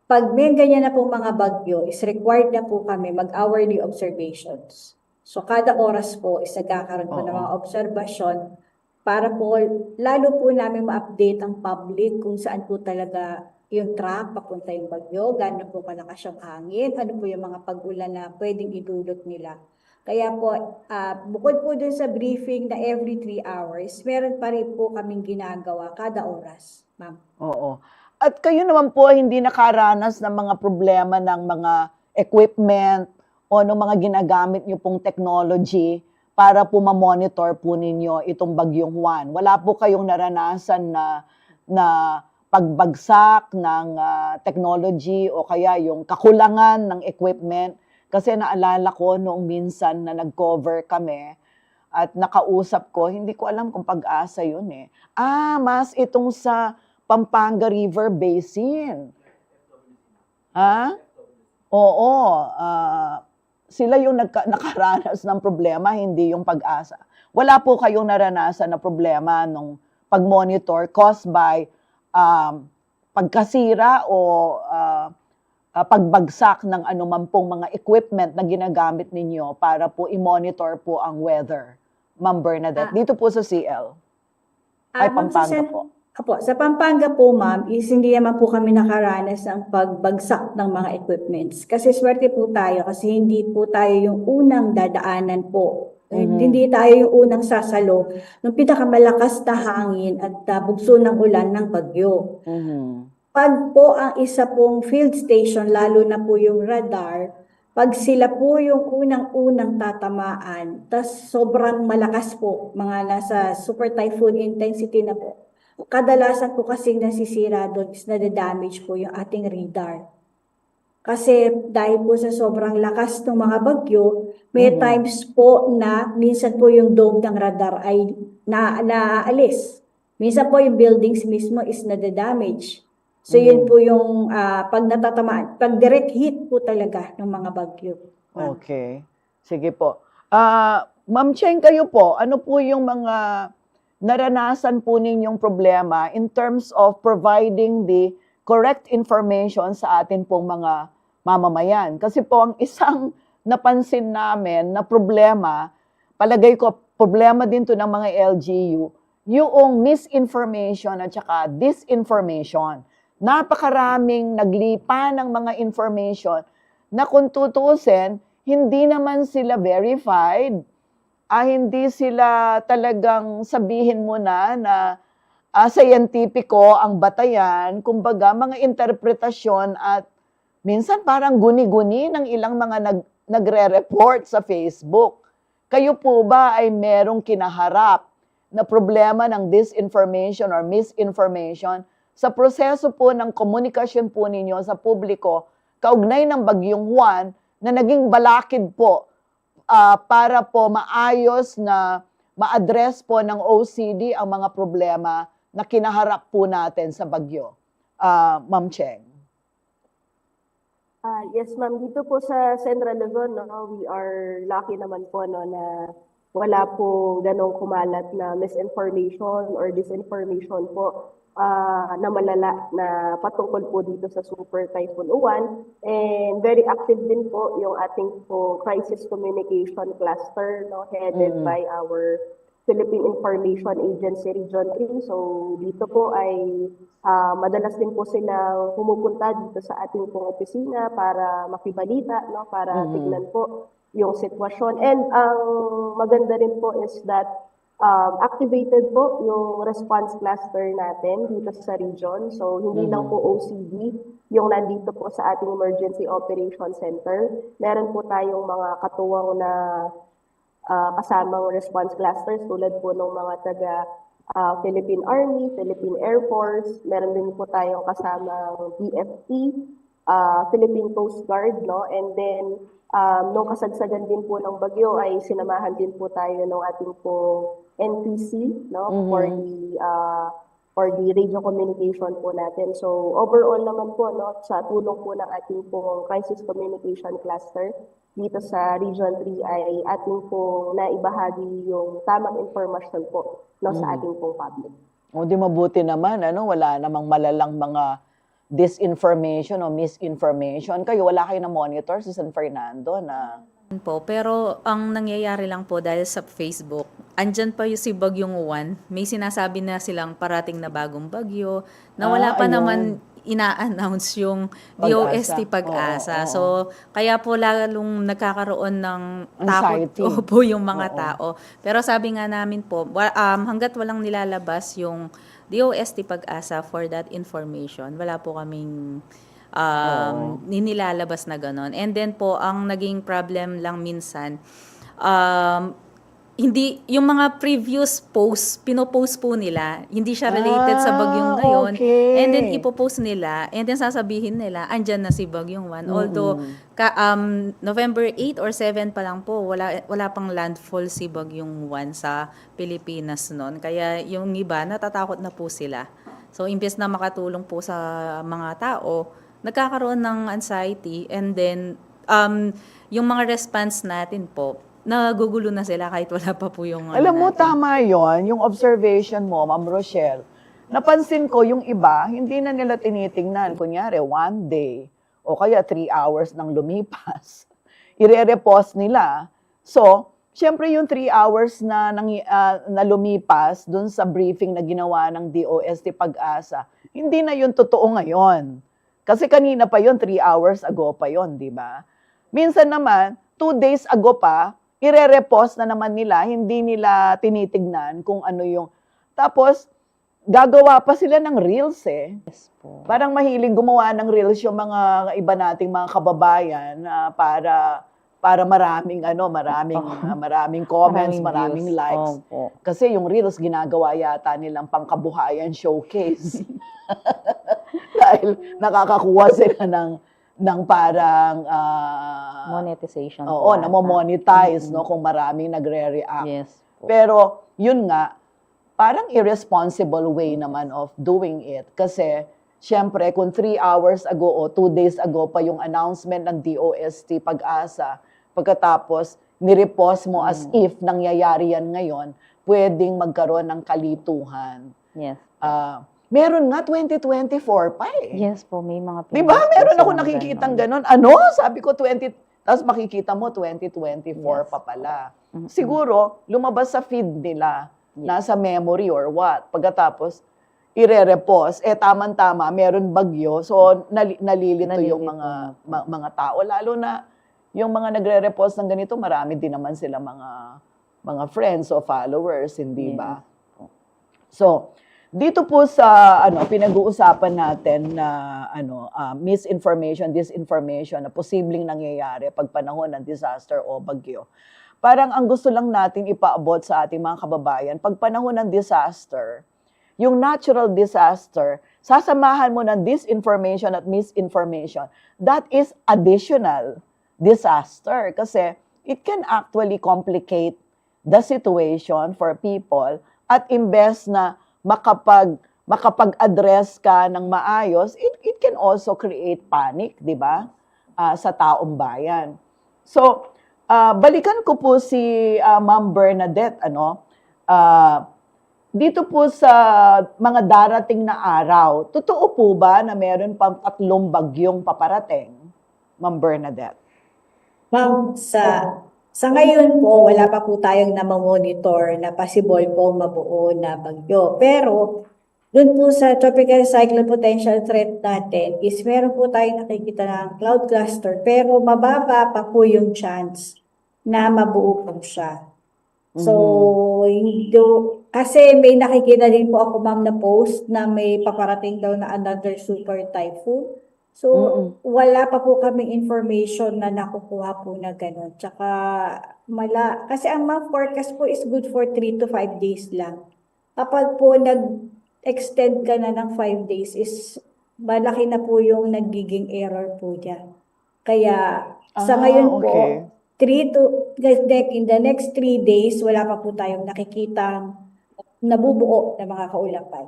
pag may ganyan na po mga bagyo, is required na po kami mag-hourly observations. So kada oras po is nagkakaroon po ng mga obserbasyon para po lalo po namin ma-update ang public kung saan po talaga yung track papunta yung bagyo, gaano po kalakas yung hangin, ano po yung mga pag-ulan na pwedeng idulot nila. Kaya po, bukod po dun sa briefing na every 3 hours, meron pa rin po kaming ginagawa kada oras, ma'am. Oo. At kayo naman po hindi nakaranas ng mga problema ng mga equipment o ng mga ginagamit niyo pong technology para po ma-monitor po ninyo itong bagyong Juan. Wala po kayong naranasan na pagbagsak ng technology o kaya yung kakulangan ng equipment. Kasi naalala ko noong minsan na nag-cover kami at nakausap ko, hindi ko alam kung Pag-asa yun eh. Mas itong sa Pampanga River Basin. Oo. Sila yung nakaranas ng problema, hindi yung Pag-asa. Wala po kayong naranasan na problema nung pag-monitor caused by pagkasira o pagbagsak ng anuman pong mga equipment na ginagamit ninyo para po i-monitor po ang weather, Ma'am Bernadette, dito po sa CL. Ay, Pampanga po. Sa Pampanga po, ma'am, is hindi naman po kami nakaranas ng pagbagsak ng mga equipments. Kasi swerte po tayo kasi hindi po tayo yung unang dadaanan po. Hindi tayo yung unang sasalo ng pinakamalakas na hangin at bugso ng ulan ng bagyo. Pag po ang isa pong field station, lalo na po yung radar, pag sila po yung unang-unang tatamaan, tas sobrang malakas po, mga nasa super typhoon intensity na po, kadalasan po kasing nasisira doon is nade-damage po yung ating radar. Kasi dahil po sa sobrang lakas ng mga bagyo, may times po na minsan po yung dome ng radar ay naaalis. Minsan po yung buildings mismo is nade-damage. So yun po yung pag natatamaan, pag direct hit po talaga ng mga bagyo. Okay. Sige po. Ma'am Cheng, kayo po, ano po yung mga naranasan po ninyong problema in terms of providing the correct information sa atin pong mga mamamayan? Kasi po ang isang napansin namin na problema, palagay ko problema din to ng mga LGU, yung misinformation at saka disinformation. Napakaraming naglipa ng mga information na kung tutusin, hindi naman sila verified. Hindi sila talagang sabihin mo na scientifico ang batayan. Kumbaga, mga interpretasyon at minsan parang guni-guni ng ilang mga nagre-report sa Facebook. Kayo po ba ay merong kinaharap na problema ng disinformation or misinformation sa proseso po ng komunikasyon po ninyo sa publiko kaugnay ng bagyong Juan na naging balakid po para po maayos na ma-address po ng OCD ang mga problema na kinaharap po natin sa bagyo? Ma'am Cheng. Yes, ma'am. Dito po sa Central Luzon, we are lucky naman po na wala po ganong kumalat na misinformation or disinformation po na malala na patungkol po dito sa Super Typhoon Uwan. And very active din po yung ating po crisis communication cluster headed by our Philippine Information Agency Region 3. So dito po ay madalas din po sila pumupunta dito sa ating pong opisina para makibalita, para tignan po yung sitwasyon. And ang maganda rin po is that activated po yung response cluster natin dito sa region. So, hindi lang po OCD yung nandito po sa ating Emergency Operation Center. Meron po tayong mga katuwang na kasamang response clusters tulad po ng mga taga Philippine Army, Philippine Air Force. Meron din po tayong kasamang BFP, Philippine Coast Guard, no? And then, nung kasagsagan din po ng bagyo ay sinamahan din po tayo ng ating po NPC, no? For the radio communication po natin. So, overall naman po, no? Sa tulong po ng ating po crisis communication cluster, dito sa Region 3 ay ating po naibahagi yung tamang informasyon po, no? Sa ating po public. O di mabuti naman, wala namang malalang mga disinformation o misinformation. Kayo, wala kayo na monitor sa San Fernando na... Po, pero ang nangyayari lang po dahil sa Facebook, andyan pa yung si Bagyong Juan, may sinasabi na silang parating na bagong bagyo, na wala pa ayun. naman ina-announce yung DOST Pag-asa. So, kaya po lalong nagkakaroon ng Anxiety. takot po yung mga tao. Pero sabi nga namin po, hanggat walang nilalabas yung DOST Pag-asa for that information, wala po kaming nilalabas na ganon. And then po, ang naging problem lang minsan, hindi, yung mga previous posts, pinopost po nila, hindi siya related sa bagyong ngayon. Okay. And then ipopost nila, and then sasabihin nila, andyan na si Bagyong Juan. Although, November 8 or 7 pa lang po, wala pang landfall si Bagyong Juan sa Pilipinas noon. Kaya yung iba, natatakot na po sila. So, imbes na makatulong po sa mga tao, nagkakaroon ng anxiety, and then, yung mga response natin po, nagugulo na sila kahit wala pa po yung... Alam mo, tama yon yung observation mo, Ma'am Rochelle. Napansin ko yung iba, hindi na nila tinitingnan. Kunyari, 1 day, o kaya 3 hours nang lumipas. Ire-repost nila. So, syempre yung 3 hours na lumipas dun sa briefing na ginawa ng DOST Pag-asa, hindi na yun totoo ngayon. Kasi kanina pa yun, 3 hours ago pa yun, di ba? Minsan naman, 2 days ago pa, ire-repost na naman nila, hindi nila tinitignan kung ano yung... Tapos, gagawa pa sila ng reels eh. Yes po. Parang mahilig gumawa ng reels yung mga iba nating mga kababayan para maraming comments, maraming views. likes. Opo. Kasi yung reels ginagawa yata nilang pangkabuhayan showcase. Dahil nakakakuha sila ng parang Monetization. oo, po ata. namo-monetize no kung maraming nagre-react. Yes po. Pero yun nga, parang irresponsible way naman of doing it kasi syempre kung 3 hours ago o 2 days ago pa yung announcement ng DOST Pag-asa, pagkatapos nirepost mo as if nangyayari yan ngayon, pwedeng magkaroon ng kalituhan. Yes. Meron nga 2024 pa eh. Yes po, may mga... Di ba? pinost po Meron ako silang nakikitang ganon. ganon. Ano? Sabi ko 20, tapos makikita mo 2024 Yes. pa pala. Siguro, lumabas sa feed nila, nasa memory or what. Pagkatapos, ire-repost, tama-tama, meron bagyo, so nalilito yung mga tao. Lalo na, yung mga nagre-repost ng ganito, marami din naman sila mga friends o followers, hindi ba? So, dito po sa pinag-uusapan natin na misinformation, disinformation na posibleng nangyayari pag panahon ng disaster o bagyo. Parang ang gusto lang natin ipaabot sa ating mga kababayan, pag panahon ng disaster, yung natural disaster, sasamahan mo ng disinformation at misinformation. That is additional disaster kasi it can actually complicate the situation for people at imbes na makapag-address ka ng maayos, it can also create panic, di ba? Sa taong bayan. So, balikan ko po si Ma'am Bernadette, dito po sa mga darating na araw, totoo po ba na meron pang 3 bagyong paparating, Ma'am Bernadette? Ma'am, sa ngayon po, wala pa po tayong namamonitor na possible po mabuo na bagyo. Pero, dun po sa tropical cyclone potential threat natin is meron po tayong nakikita ng cloud cluster pero mababa pa po yung chance na mabuo po siya. So, kasi may nakikita din po ako, ma'am, na post na may paparating daw na another super typhoon. So, wala pa po kaming information na nakukuha po na gano'n. Tsaka, kasi ang mga forecast po is good for 3 to 5 days lang. Kapag po nag-extend ka na ng 5 days is malaki na po yung nagiging error po niya. Kaya sa ngayon po, okay. in the next 3 days, wala pa po tayong nakikitang nabubuo na mga kaulapan.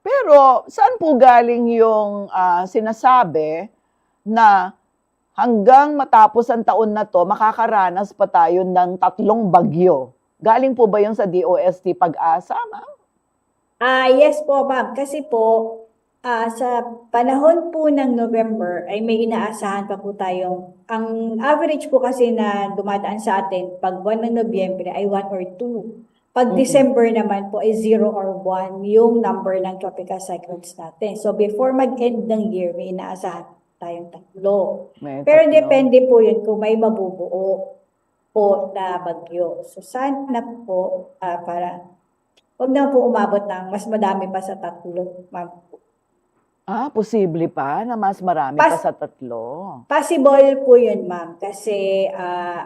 Pero saan po galing yung sinasabi na hanggang matapos ang taon na to, makakaranas pa tayo ng 3 bagyo? Galing po ba yun sa DOST Pag-asa, ma'am? Yes po, ma'am. Kasi po, sa panahon po ng November ay may inaasahan pa po tayong, ang average po kasi na dumadaan sa atin pag buwan ng Nobyembre ay 1 or 2. Pag December naman po ay 0 or 1 yung number ng tropical cyclones natin. So before mag-end ng year, may inaasahan tayong 3. May Pero 3. depende po yun kung may mabubuo po na bagyo. So sana po, para huwag na po umabot ng mas madami pa sa 3, ma'am. Posible pa na mas marami pa sa 3. Possible po yun, ma'am. Kasi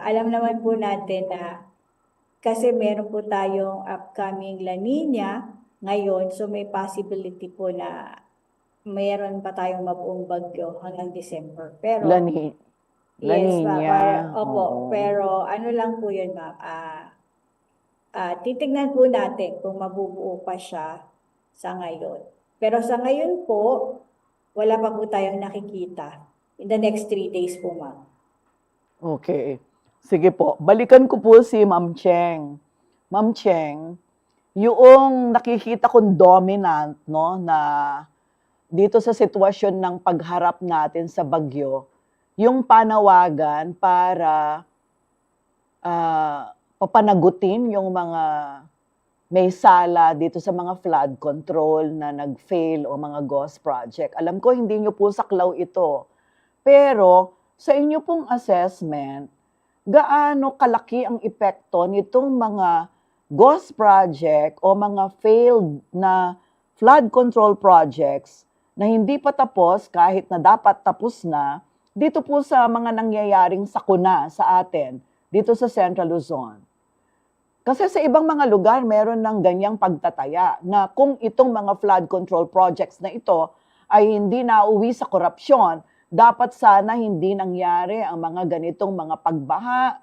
alam naman po natin na kasi meron po tayong upcoming La Nina ngayon. So may possibility po na meron pa tayong mabuong bagyo hanggang December. Pero La yes, Nina. ma'am. Opo. Pero ano lang po yun, ma'am. Titignan po natin kung mabubuo pa siya sa ngayon. Pero sa ngayon po, wala pa po tayong nakikita in the next 3 days po, ma'am. Okay. Sige po. Balikan ko po si Ma'am Cheng. Ma'am Cheng, yung nakikita kong dominant, no, na dito sa sitwasyon ng pagharap natin sa bagyo, yung panawagan para papanagutin yung mga may sala dito sa mga flood control na nag-fail o mga ghost project. Alam ko hindi nyo po saklaw ito. Pero sa inyo pong assessment, gaano kalaki ang epekto nitong mga ghost project o mga failed na flood control projects na hindi pa tapos kahit na dapat tapos na dito po sa mga nangyayaring sakuna sa atin dito sa Central Luzon. Kasi sa ibang mga lugar, meron ng ganyang pagtataya na kung itong mga flood control projects na ito ay hindi nauwi sa korupsyon, dapat sana hindi nangyari ang mga ganitong mga pagbaha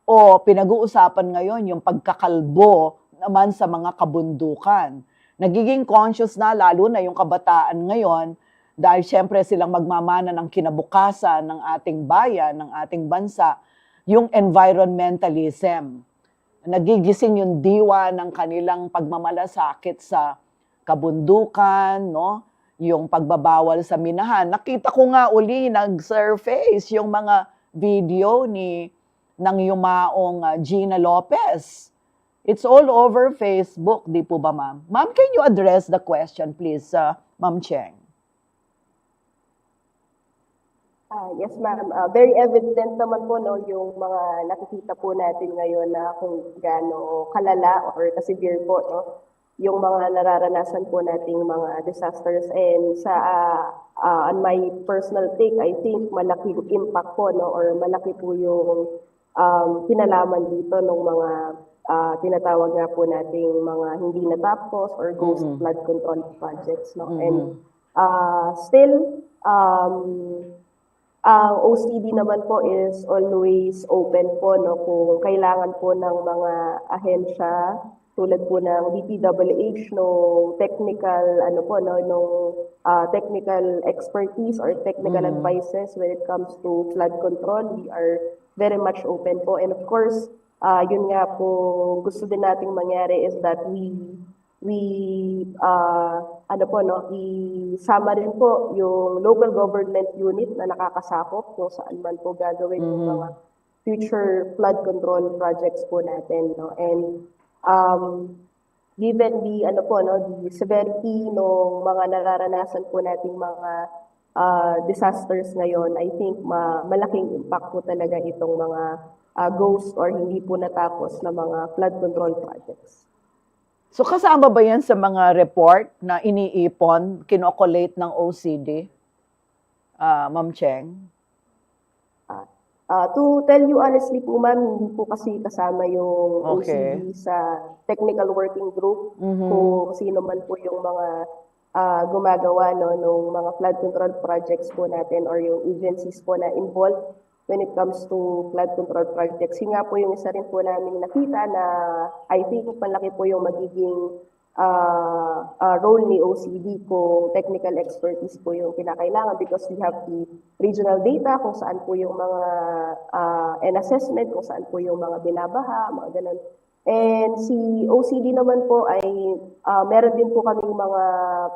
o pinag-uusapan ngayon yung pagkakalbo naman sa mga kabundukan. Nagiging conscious na lalo na yung kabataan ngayon dahil syempre silang magmamana ng kinabukasan ng ating bayan, ng ating bansa, yung environmentalism. Nagigising yung diwa ng kanilang pagmamalasakit sa kabundukan, no? Yung pagbabawal sa minahan. Nakita ko nga uli, nag-surface yung mga video ng yumaong Gina Lopez. It's all over Facebook, di po ba, ma'am? Ma'am, can you address the question, please, Ma'am Cheng? Yes, ma'am. Very evident naman po no, yung mga nakikita po natin ngayon na kung gaano kalala or ka-severe po no, yung mga nararanasan po nating mga disasters. And sa on my personal take, I think malaki yung impact po no, or malaki po yung kinalaman dito ng mga tinatawag nga po nating mga hindi natapos or ghost flood control projects. No? And still, ang OCD naman po is always open po no kung kailangan po ng mga ahensya tulad po ng DPWH no technical technical expertise or technical advices when it comes to flood control. We are very much open po, and of course yun nga po gusto din nating mangyari is that we isama rin po yung local government unit na nakakasakop kung saan man po gagawin yung mga future flood control projects po natin, no. And given the the severity ng mga nararanasan po nating mga disasters ngayon, I think malaking impact po talaga itong mga ghost or hindi po natapos na mga flood control projects. So kasama ba yan sa mga report na iniipon, kinokolate ng OCD, Ma'am Cheng? To tell you honestly po, ma'am, hindi po kasi kasama yung OCD sa technical working group. Kung sino man po yung mga gumagawa no nung mga flood control projects po natin or yung agencies po na involved when it comes to flood control projects. Yun nga po yung isa rin po namin nakita na I think malaki po yung magiging role ni OCD kung technical expertise po yung kinakailangan because we have the regional data kung saan po yung mga and assessment kung saan po yung mga binabaha, mga ganun. And si OCD naman po ay meron din po kaming mga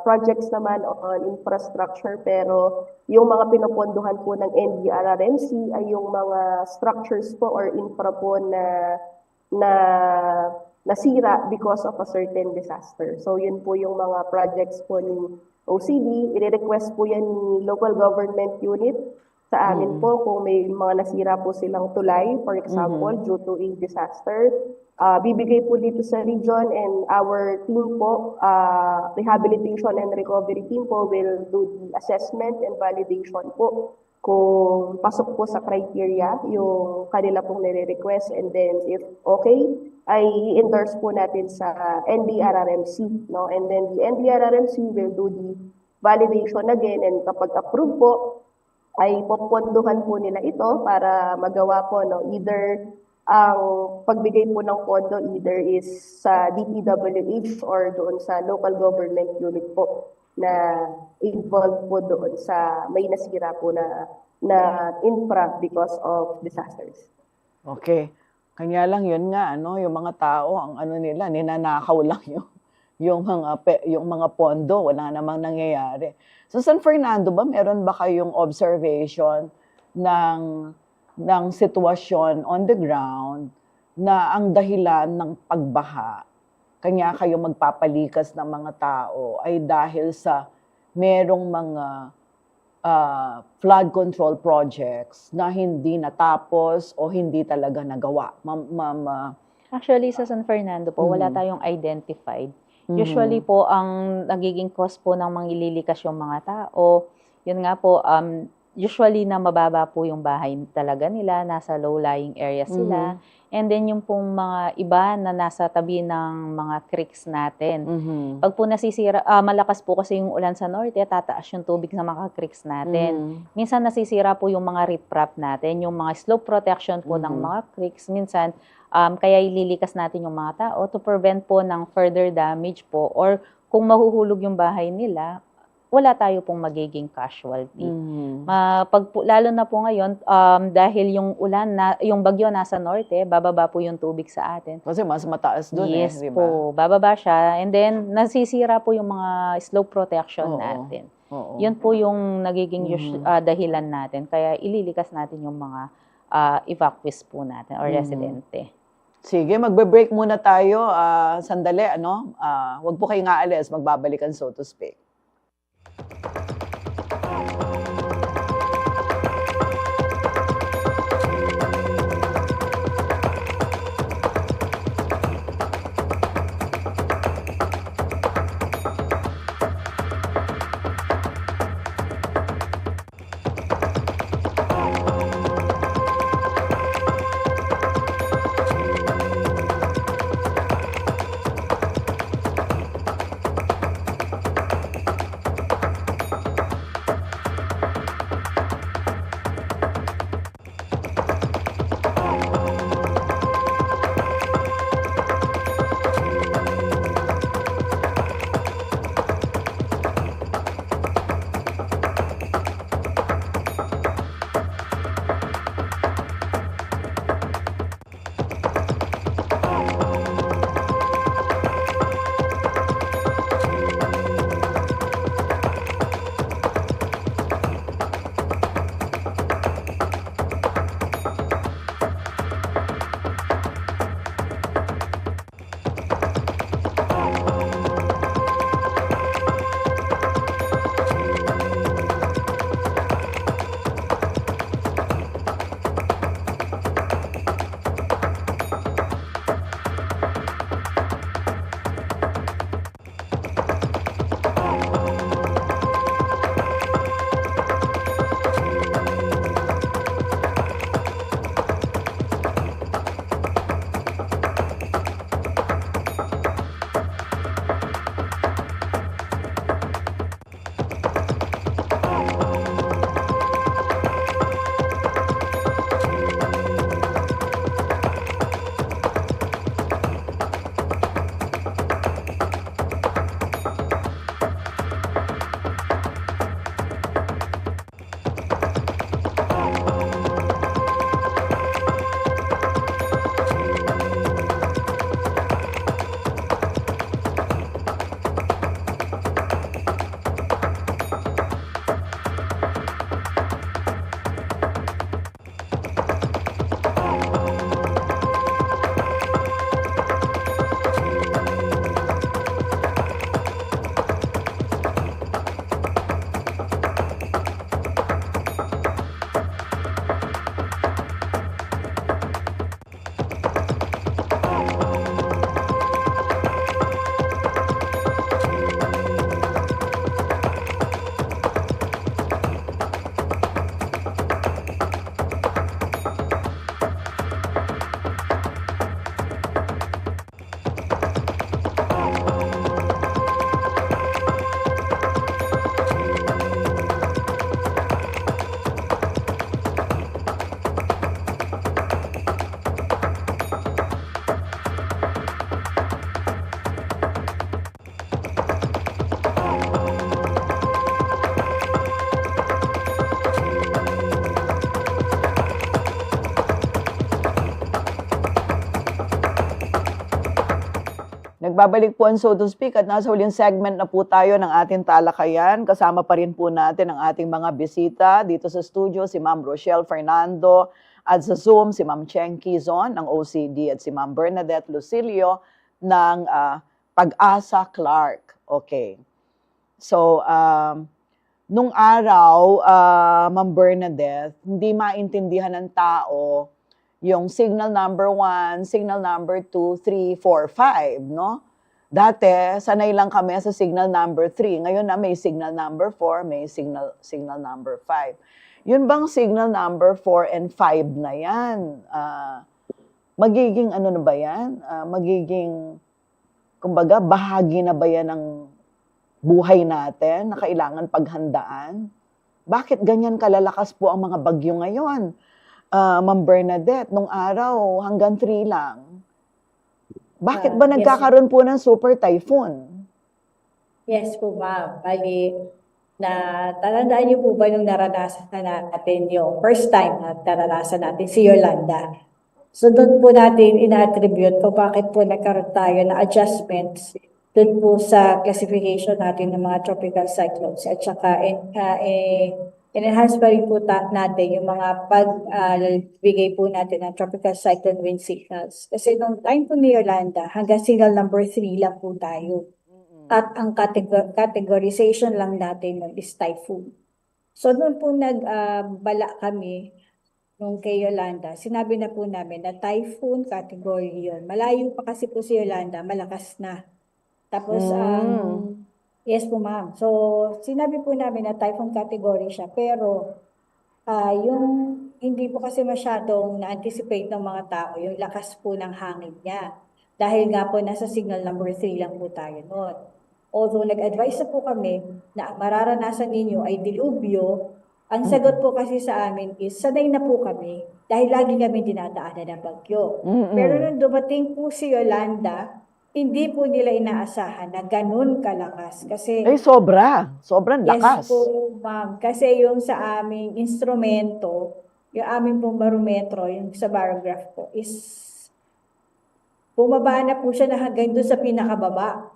projects naman on infrastructure pero yung mga pinopondohan po ng NDRRMC ay yung mga structures po or infra po na nasira because of a certain disaster. So yun po yung mga projects po ni OCD. I-request po yan ni local government unit sa amin po kung may mga nasira po silang tulay, for example, due to a disaster. Bibigay po dito sa region and our team po, rehabilitation and recovery team po will do the assessment and validation po kung pasok po sa criteria yung kanila pong nire-request and then if okay, ay i-endorse po natin sa NDRRMC, no? And then the NDRRMC will do the validation again and kapag approve po, ay popondohan po nila ito para magawa po, no? Either ang pagbigay po ng pondo either is sa DPWH or doon sa local government unit po na involved po doon sa may nasira po na infra because of disasters. Okay. Kanya lang yun nga, ano, yung mga tao, ang ano nila, ninanakaw lang yung mga pondo, wala namang nangyayari. So San Fernando ba, meron ba kayong observation ng sitwasyon on the ground na ang dahilan ng pagbaha, kanya kayo magpapalikas ng mga tao ay dahil sa merong mga flood control projects na hindi natapos o hindi talaga nagawa? Actually, sa San Fernando po, wala tayong identified. Usually po, ang nagiging cause po ng manglilikas yung mga tao, yun nga po, usually na mababa po yung bahay talaga nila, nasa low-lying area sila. And then yung pong mga iba na nasa tabi ng mga creeks natin. Pag po nasisira, malakas po kasi yung ulan sa norte, tataas yung tubig sa mga creeks natin. Minsan nasisira po yung mga riprap natin, yung mga slope protection po ng mga creeks. Minsan, kaya ililikas natin yung mga tao to prevent po ng further damage po or kung mahuhulog yung bahay nila, wala tayo pong magiging casualty. Lalo na po ngayon, dahil yung ulan, yung bagyo nasa norte, bababa po yung tubig sa atin. Kasi mas mataas doon Yes di ba? po, bababa siya. And then, nasisira po yung mga slope protection natin. Yun po yung nagiging dahilan natin. Kaya ililikas natin yung mga evacuees po natin or residente. Sige, magbe-break muna tayo. Sandali, ano? Huwag po kayong aalis, magbabalikan so to speak. nagbabalik po ang So to Speak at nasa huling segment na po tayo ng ating talakayan. Kasama pa rin po natin ang ating mga bisita dito sa studio, si Ma'am Rochelle Fernando at sa Zoom si Ma'am Cheng Quizon ng OCD at si Ma'am Bernadette Lucilio ng Pag-asa Clark. Okay. So, nung araw, Ma'am Bernadette, hindi maintindihan ng tao yung signal number 1, signal number 2, 3, 4, 5, no? Dati, sanay lang kami sa signal number 3. Ngayon na may signal number 4, may signal number 5. Yun bang signal number 4 and 5 na yan? Magiging ano na ba yan? Magiging, kumbaga, bahagi na ba yan ng buhay natin na kailangan paghandaan? Bakit ganyan kalalakas po ang mga bagyo ngayon? Ma'am Bernadette, nung araw hanggang 3 lang. Bakit ba nagkakaroon po ng super typhoon? Yes po, ma'am. Bali, tatandaan niyo po ba nung naranasan na natin yung first time na naranasan natin si Yolanda? So doon po natin ina-attribute kung bakit po nagkaroon tayo na adjustments doon po sa classification natin ng mga tropical cyclones at saka in-enhance pa rin po natin yung mga pagbigay po natin ng tropical cyclone wind signals. Kasi nung time po ni Yolanda, hanggang signal number 3 lang po tayo. At ang categorization lang natin nun is typhoon. So noon po nagbala kami nung kay Yolanda, sinabi na po namin na typhoon category yun. Malayo pa kasi po si Yolanda, malakas na. Tapos, yes po ma'am. So, sinabi po namin na typhoon category siya, pero yung hindi po kasi masyadong na-anticipate ng mga tao, yung lakas po ng hangin niya. Dahil nga po nasa signal number 3 lang po tayo noon. Although nag-advise na po kami na mararanasan ninyo ay dilubyo, ang sagot po kasi sa amin is sanay na po kami dahil lagi kami dinadaanan ng bagyo. Pero nung dumating po si Yolanda, hindi po nila inaasahan na ganun kalakas. Kasi, sobrang lakas. yes po, ma'am. Kasi yung sa aming instrumento, yung aming pong barometro, yung sa barograph po, is bumaba na po siya na hanggang doon sa pinakababa.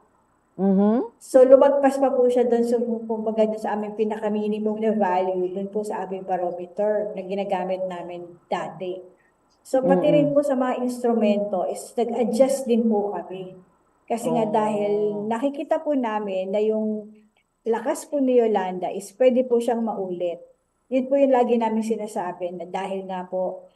So, lumagpas pa po siya doon sa aming pinaka-minimum na value, doon po sa aming barometer na ginagamit namin dati. So, pati rin po sa mga instrumento is nag-adjust din po kami. Kasi nga dahil nakikita po namin na yung lakas po ni Yolanda is pwede po siyang maulit. Yun po yung lagi namin sinasabi na dahil nga po,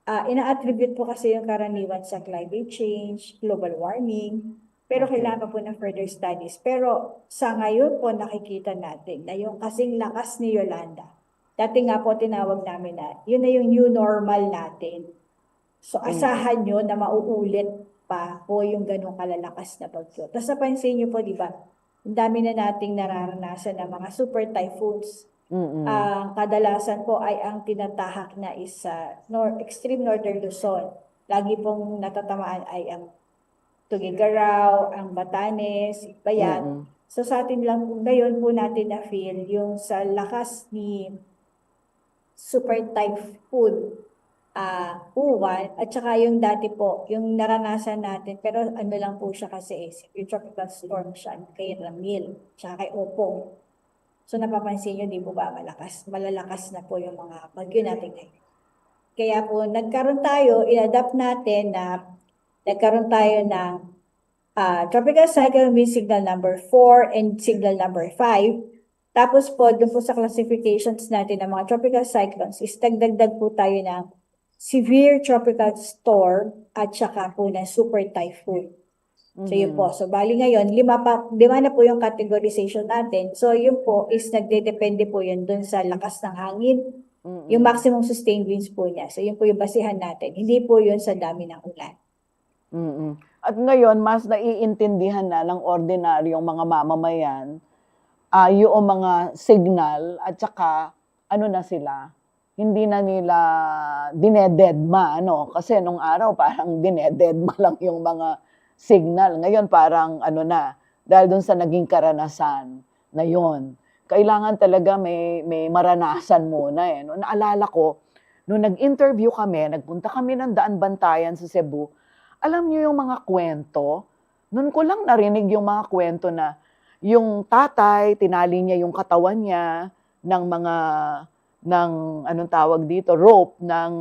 ina-attribute po kasi yung karaniwan sa climate change, global warming, pero kailangan po ng further studies. Pero sa ngayon po nakikita natin na yung kasing lakas ni Yolanda, dati nga po tinawag namin na yun na yung new normal natin. So asahan nyo na mauulit pa po yung ganong kalalakas na bagyo. Tapos napansin nyo po, di ba, ang dami na nating nararanasan ng mga super typhoons. Kadalasan po ay ang tinatahak na is extreme northern Luzon. Lagi pong natatamaan ay ang Tuguegarao, ang Batanes, Bayan. So sa atin lang ngayon po natin na-feel yung sa lakas ni super typhoon Uwan, at saka yung dati po, yung naranasan natin, pero ano lang po siya kasi yung tropical storm siya, kay Ramil, tsaka kay Opong. So napapansin nyo, di po ba malalakas na po yung mga bagyo natin ngayon. Kaya po, in-adapt natin na nagkaroon tayo ng tropical cyclone wind signal number 4 and signal number 5. Tapos po, doon po sa classifications natin ng mga tropical cyclones, is dagdag po tayo ng severe tropical storm at saka po ng super typhoon. So yun po. So bali ngayon, lima na po yung categorization natin. So yun po is nagdedepende po yun dun sa lakas ng hangin, yung maximum sustained winds po niya. So yun po yung basihan natin. Hindi po yun sa dami ng ulan. At ngayon, mas naiintindihan na ng ordinaryong mga mamamayan yung mga signal at saka ano na sila, hindi na nila dinededma, ano? Kasi nung araw parang dinededma lang yung mga signal. Ngayon parang ano na, dahil dun sa naging karanasan na yon, kailangan talaga may maranasan muna eh. No? Naalala ko, nung nag-interview kami, nagpunta kami ng Daan Bantayan sa Cebu, alam niyo yung mga kwento Noon ko lang narinig yung mga kwento na yung tatay, tinali niya yung katawan niya ng anong tawag dito, rope, ng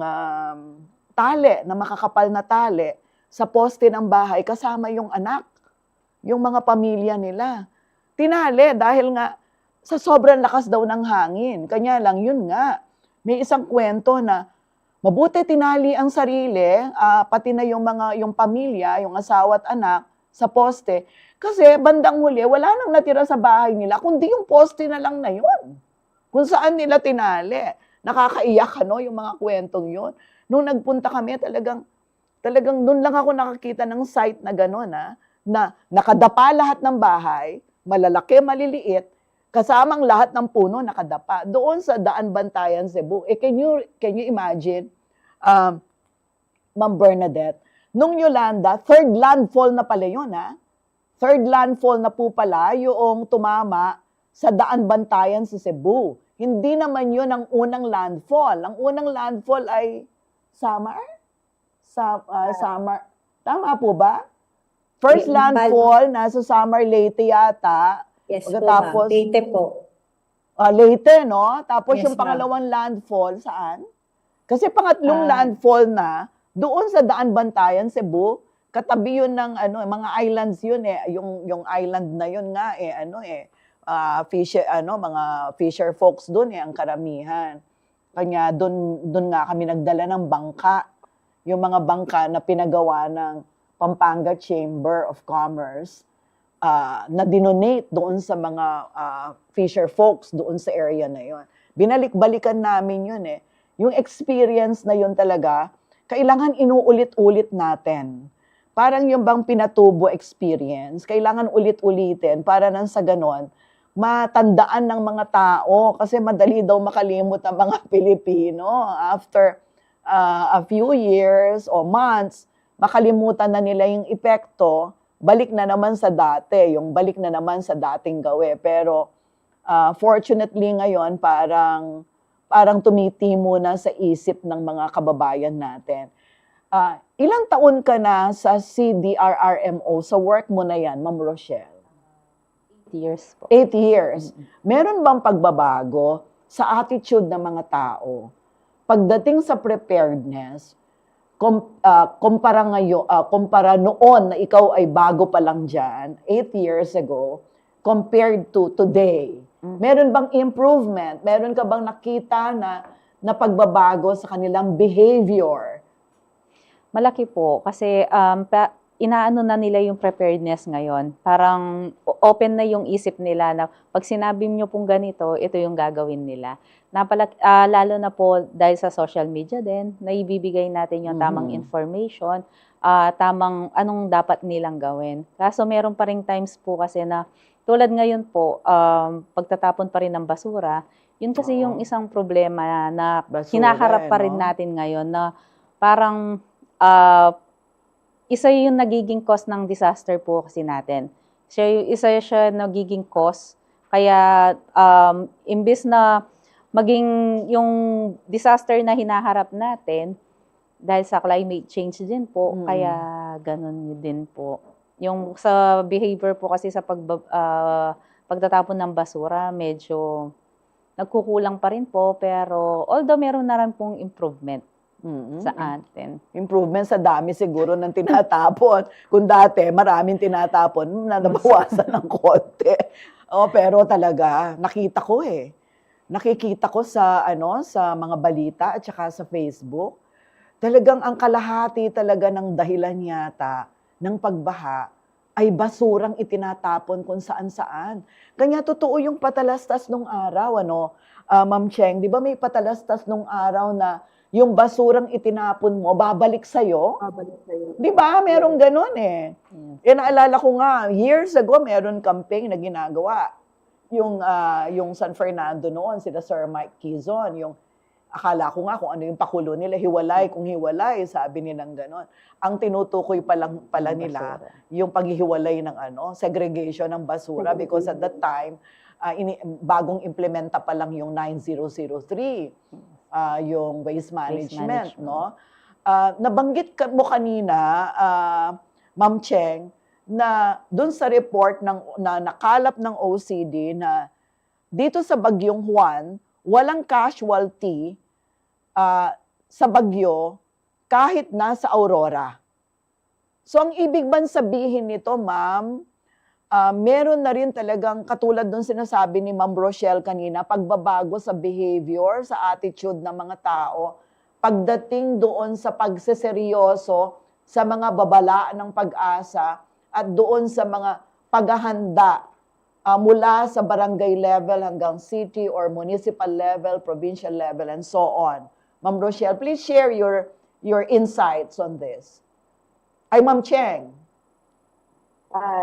tali, na makakapal na tali, sa poste ng bahay kasama yung anak, yung mga pamilya nila. Tinali dahil nga sa sobrang lakas daw ng hangin. Kanya lang, yun nga, may isang kwento na mabuti tinali ang sarili, pati na yung pamilya, yung asawa at anak, sa poste. Kasi bandang huli, wala nang natira sa bahay nila, kundi yung poste na lang na yun. Kung saan nila tinali. Nakakaiyak, yung mga kwentong yun. Nung nagpunta kami, talagang doon lang ako nakakita ng site na gano'n, na nakadapa lahat ng bahay, malalaki, maliliit, kasamang lahat ng puno nakadapa. Doon sa Daan Bantayan, Cebu. Can you imagine, Ma'am Bernadette, nung Yolanda, third landfall na pala yun, Third landfall na po pala yung tumama sa Daan Bantayan sa Cebu. Hindi naman yun ang unang landfall. Ang unang landfall ay Samar? Samar. Tama po ba? First landfall, nasa Samar, Leyte yata. Yes po, Pagkatapos, ma'am. Leyte po. Leyte, no? Tapos Yes, yung pangalawang landfall, saan? Kasi pangatlong Ah. landfall na, doon sa Daan Bantayan, Cebu, katabi yun ng mga islands yun yung island na yun nga mga fisher folks doon ang karamihan. Kanya doon nga kami nagdala ng bangka. Yung mga bangka na pinagawa ng Pampanga Chamber of Commerce na dinonate doon sa mga fisher folks doon sa area na yun. Binalik-balikan namin yun Yung experience na yun talaga, kailangan inuulit-ulit natin. Parang yung bang pinatubo experience, kailangan ulit-ulitin para nang sa ganon, matandaan ng mga tao kasi madali daw makalimot ang mga Pilipino. After a few years o months, makalimutan na nila yung epekto, balik na naman sa dati, yung balik na naman sa dating gawe. Pero fortunately ngayon, parang tumitimo na sa isip ng mga kababayan natin. Ilang taon ka na sa CDRRMO, sa work mo na yan, Ma'am Rochelle? 8 years po. 8 years. Meron bang pagbabago sa attitude ng mga tao? Pagdating sa preparedness, kumpara noon na ikaw ay bago pa lang dyan, 8 years ago, compared to today, meron bang improvement? Meron ka bang nakita na pagbabago sa kanilang behavior? Malaki po kasi inaano na nila yung preparedness ngayon. Parang open na yung isip nila na pag sinabi nyo pong ganito, ito yung gagawin nila. Lalo na po dahil sa social media din, naibibigay natin yung tamang information, tamang anong dapat nilang gawin. Kaso meron pa ring times po kasi na tulad ngayon po, pagtatapon pa rin ng basura, yun kasi yung isang problema na Basura, hinaharap pa rin natin ngayon na parang isa yung nagiging cause ng disaster po kasi natin. Isa siya nagiging cause. Kaya imbis na maging yung disaster na hinaharap natin, dahil sa climate change din po, kaya ganun din po. Yung sa behavior po kasi sa pagtatapon ng basura, medyo nagkukulang pa rin po. Pero although meron na rin pong improvement sa atin. Improvement sa dami siguro ng tinatapon. Kung dati, maraming tinatapon, nabawasan ng konti. Pero talaga, nakikita ko sa mga balita at saka sa Facebook, talagang ang kalahati talaga ng dahilan yata ng pagbaha ay basurang itinatapon kung saan-saan. Kanya totoo yung patalastas nung araw, Ma'am Cheng, di ba may patalastas nung araw na yung basurang itinapon mo, babalik sa'yo? Babalik sa'yo. Di ba? Merong ganun naalala ko nga, years ago, meron campaign na ginagawa. Yung San Fernando noon, sila Sir Mike Quezon, yung akala ko nga kung ano yung pakulo nila, hiwalay, kung hiwalay, sabi nilang gano'n. Ang tinutukoy pala nila, yung paghihiwalay ng segregation ng basura, because at that time, bagong implementa pa lang yung 9003, yung waste management. No? Nabanggit mo kanina, Ma'am Cheng, na doon sa report na nakalap ng OCD na dito sa Bagyong Juan, walang casualty sa bagyo kahit nasa Aurora. So ang ibig bang sabihin nito, ma'am, meron na rin talagang katulad nung sinasabi ni Ma'am Rochelle kanina, pagbabago sa behavior, sa attitude ng mga tao, pagdating doon sa pagseseryoso, sa mga babala ng pag-asa, at doon sa mga paghahanda mula sa barangay level hanggang city or municipal level, provincial level, and so on. Ma'am Rochelle, please share your insights on this. Ay, Ma'am Cheng.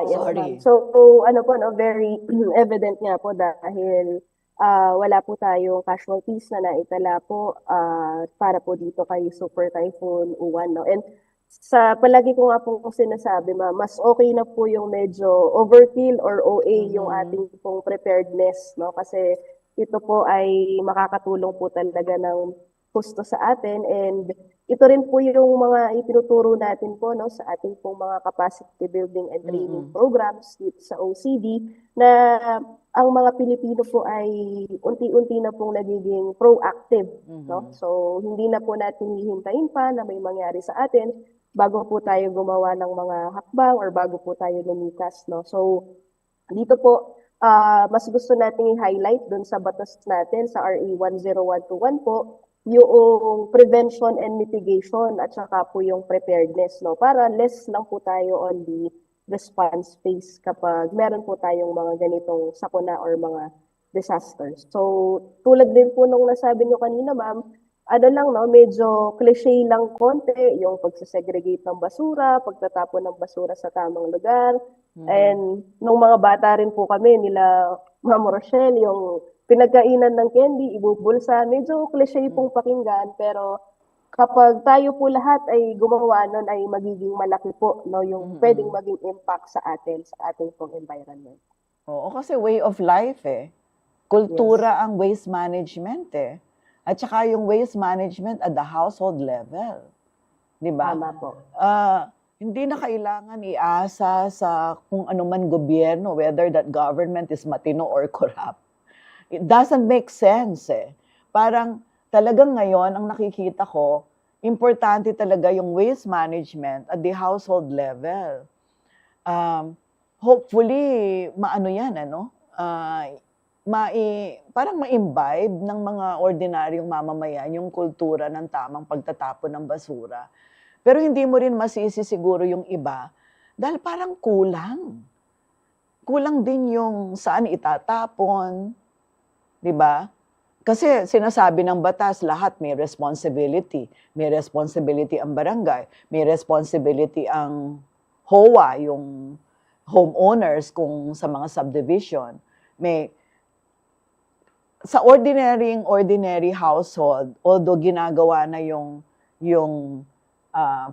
Yes, Sorry. ma'am. So, ano po, no, very evident nga po dahil wala po tayong casualties na naitala po para po dito kay Super Typhoon Uwan, no? And sa palagi ko nga pong sinasabi, ma'am, mas okay na po yung medyo overkill or OA yung ating pong preparedness, no? Kasi ito po ay makakatulong po talaga ng husto sa atin, and ito rin po yung mga itinuturo natin po, no, sa ating pong mga capacity building and training programs dito sa OCD, na ang mga Pilipino po ay unti-unti na pong nagiging proactive, no? So hindi na po natin hihintayin pa na may mangyari sa atin bago po tayo gumawa ng mga hakbang or bago po tayo lumikas, no? So dito po mas gusto nating i-highlight dun sa batas natin sa RA 10121 po yung prevention and mitigation at saka po yung preparedness, no? Para less lang po tayo on the response phase kapag meron po tayong mga ganitong sakuna or mga disasters. So, tulad din po nung nasabi nyo kanina, ma'am, ano lang, no, medyo cliche lang konti, yung pagsasegregate ng basura, pagtatapon ng basura sa tamang lugar. And nung mga bata rin po kami, nila Ma'am Rochelle, yung pinagkainan ng candy, ibubulsa, medyo cliche pong pakinggan, pero kapag tayo po lahat ay gumawa nun, ay magiging malaki po, no, yung pwedeng maging impact sa atin, sa ating pong environment. Oo, kasi way of life Kultura ang waste management At saka yung waste management at the household level. Di ba? Tama po. Hindi na kailangan iasa sa kung ano man gobyerno, whether that government is matino or corrupt. It doesn't make sense Parang talagang ngayon, ang nakikita ko, importante talaga yung waste management at the household level. Hopefully, maano yan, parang ma-imbibe ng mga ordinaryong mamamayan yung kultura ng tamang pagtatapon ng basura. Pero hindi mo rin masisi siguro yung iba dahil parang kulang. Kulang din yung saan itatapon, di ba? Kasi sinasabi ng batas, lahat may responsibility. May responsibility ang barangay, may responsibility ang HOA, yung homeowners kung sa mga subdivision. Sa ordinary household, although ginagawa na yung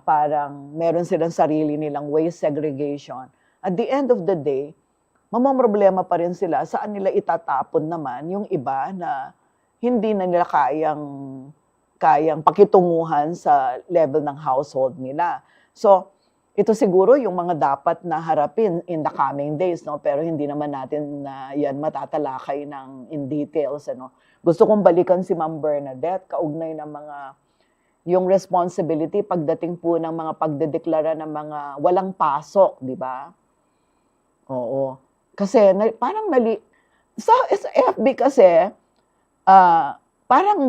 parang meron silang sarili nilang waste segregation, at the end of the day, mamamroblema pa rin sila saan nila itatapon naman yung iba na hindi na nila kayang pakitunguhan sa level ng household nila. So, ito siguro yung mga dapat na harapin in the coming days, no? Pero hindi naman natin yan matatalakay in details, Gusto kong balikan si Ma'am Bernadette, kaugnay ng yung responsibility pagdating po ng mga pagdedeklara ng mga walang pasok, di ba? Oo. Kasi parang sa FB kasi, parang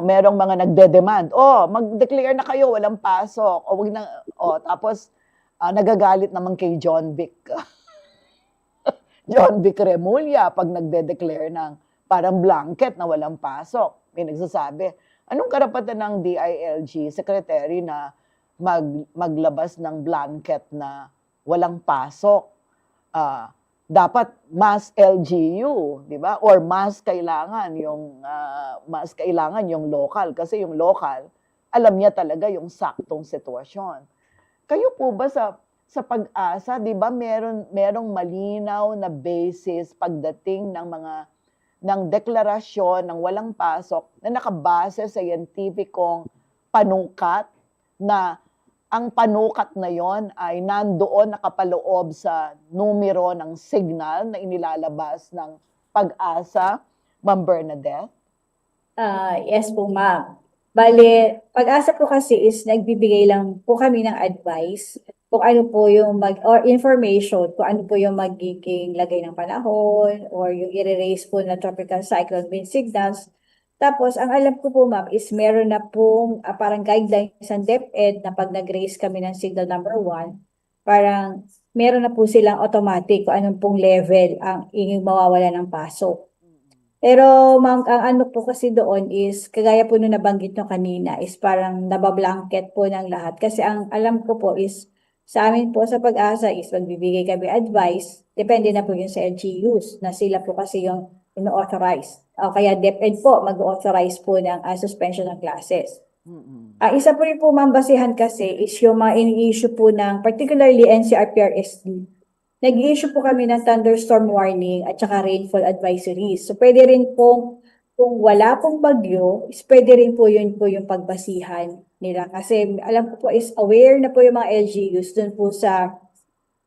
merong mga nagde-demand. Mag-declare na kayo, walang pasok. Tapos nagagalit naman kay John Vic. John Vic Remulla pag nagde-declare ng parang blanket na walang pasok. May nagsasabi, anong karapatan ng DILG secretary na maglabas ng blanket na walang pasok? Dapat mas LGU, di ba? Or mas kailangan yung local kasi yung local alam niya talaga yung saktong sitwasyon. Kayo po ba sa pag-asa, di ba merong malinaw na basis pagdating ng deklarasyon ng walang pasok na nakabase sa scientificong panukat na ang panukat na yon ay nandoon nakapaloob sa numero ng signal na inilalabas ng Pag-asa, Ma'am Bernadette? Yes po, ma'am. Bale, Pag-asa po kasi is nagbibigay lang po kami ng advice kung ano po yung or information kung ano po yung magiging lagay ng panahon or yung i-raise po na tropical cyclone wind signals. Tapos, ang alam ko po, ma'am, is meron na pong parang guidelines sa DepEd na pag nag-raise kami ng signal number 1, parang meron na po silang automatic kung anong pong level ang inging mawawala ng pasok. Pero ma'am, ang ano po kasi doon is, kagaya po nung nabanggit nyo kanina, is parang nabablanket po ng lahat. Kasi ang alam ko po is, sa amin po sa Pag-asa is magbibigay kami advice, depende na po yun sa LGUs, na sila po kasi yung ino-authorize. O kaya DepEd po, mag-authorize po ng suspension ng classes. Isa po rin po ma'am basihan kasi is yung mga ini-issue po ng particularly NCR-PRSD. Nag-issue po kami ng thunderstorm warning at saka rainfall advisories. So pwede rin po, kung wala pong bagyo, is pwede rin po yun po yung pagbasihan nila. Kasi alam ko po is aware na po yung mga LGUs dun po sa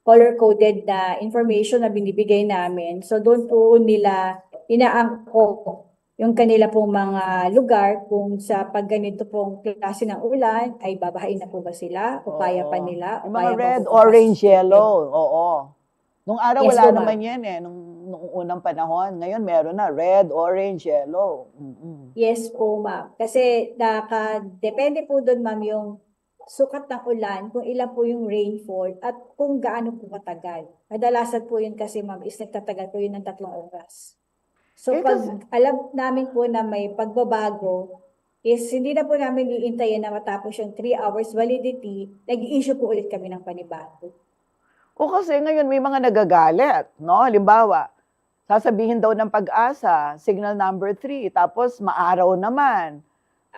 color-coded na information na binibigay namin. So doon po nila inaangko yung kanila pong mga lugar kung sa pag ganito pong klase ng ulan ay babahain na po ba sila o kaya pa nila. Yung mga red, orange, yellow. Oo. Nung araw Yes, wala po, ma'am. naman yan eh, nung unang panahon. Ngayon meron na red, orange, yellow. Yes po, ma'am. Kasi depende po doon, ma'am, yung sukat ng ulan, kung ilan po yung rainfall, at kung gaano po katagal. Kadalasan po yun kasi, ma'am, is nagtatagal po yun ng 3 oras. So, pag alam namin po na may pagbabago, is hindi na po namin iintayin na matapos yung 3 hours validity, nag-i-issue po ulit kami ng panibago. O kasi ngayon may mga nagagalit, no? Halimbawa, sasabihin daw ng Pag-asa, signal number 3, tapos maaraw naman.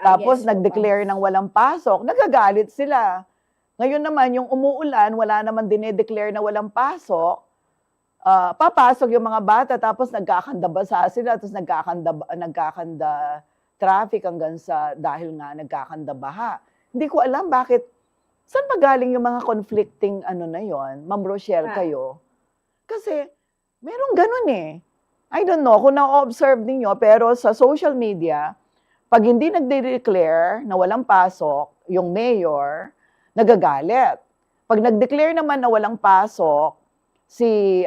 Tapos Yes po, nag-declare ng walang pasok, nagagalit sila. Ngayon naman, yung umuulan, wala naman dinedeclare na walang pasok, papasok yung mga bata, tapos nagkakanda basa sila, tapos nagkakanda traffic hanggang sa dahil nga nagkakanda baha. Hindi ko alam bakit. Saan ba galing yung mga conflicting ano na yon, Ma'am Rochelle, kayo? Kasi merong ganun eh. I don't know kung na-observe ninyo, pero sa social media, pag hindi nagde-declare na walang pasok, yung mayor, nagagalit. Pag nag-declare naman na walang pasok, si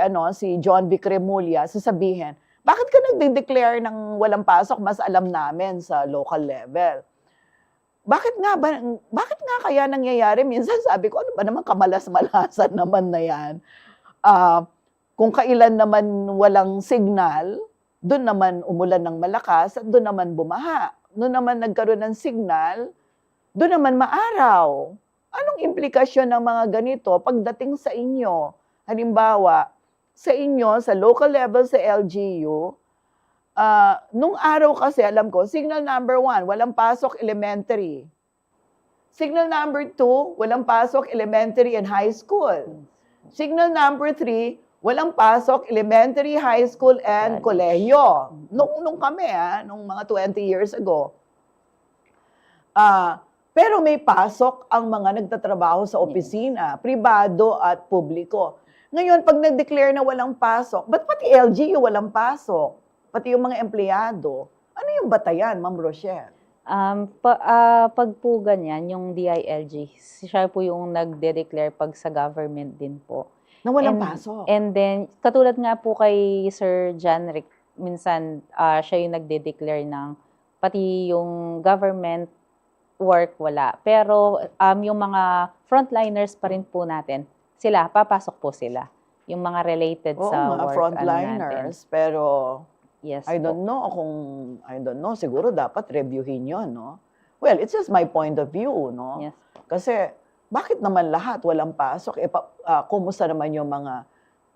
John V. Cremulya, sasabihin, bakit ka nagde-declare ng walang pasok? Mas alam namin sa local level. Bakit nga kaya nangyayari? Minsan sabi ko, ano ba naman kamalas-malasan naman na yan? Kung kailan naman walang signal, doon naman umulan ng malakas at doon naman bumaha. Doon naman nagkaroon ng signal, doon naman maaraw. Anong implikasyon ng mga ganito pagdating sa inyo? Halimbawa, sa inyo, sa local level sa LGU, nung araw kasi, alam ko, signal number 1, walang pasok elementary. Signal number 2, walang pasok elementary and high school. Signal number 3, walang pasok elementary, high school, and kolehiyo. Nung kami, nung mga 20 years ago. Pero may pasok ang mga nagtatrabaho sa opisina, pribado at publiko. Ngayon, pag nag-declare na walang pasok, ba't pati LGU walang pasok? Pati yung mga empleyado. Ano yung batayan, Ma'am Rochelle? Pag po ganyan, yung DILG, siya po yung nagde-declare pag sa government din po. Na walang pasok. And then, katulad nga po kay Sir John Rick, minsan siya yung nagde-declare ng pati yung government work wala. Pero yung mga frontliners pa rin po natin, sila, papasok po sila. Yung mga related sa mga work. frontliners. Pero yes, I don't know, siguro dapat reviewin yun, no? Well, it's just my point of view, no? Yes. Kasi, bakit naman lahat walang pasok? Kumusta naman yung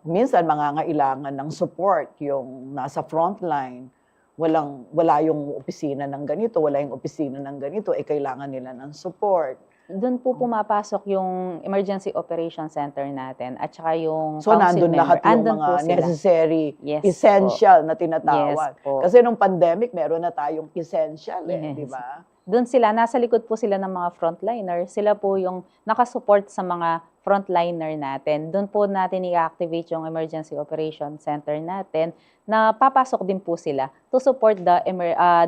minsan mangangailangan ng support, yung nasa frontline, wala yung opisina ng ganito, wala yung opisina ng ganito, kailangan nila ng support. Doon po pumapasok yung Emergency Operation Center natin at saka yung So, council nandun lahat member. yung Andun po mga sila. necessary, Yes essential na tinatawag. Yes po. Kasi nung pandemic, meron na tayong essential, Yes. di ba? doon sila, nasa likod po sila ng mga frontliner. Sila po yung nakasupport sa mga frontliner natin. Doon po natin i-activate yung Emergency Operation Center natin na papasok din po sila to support the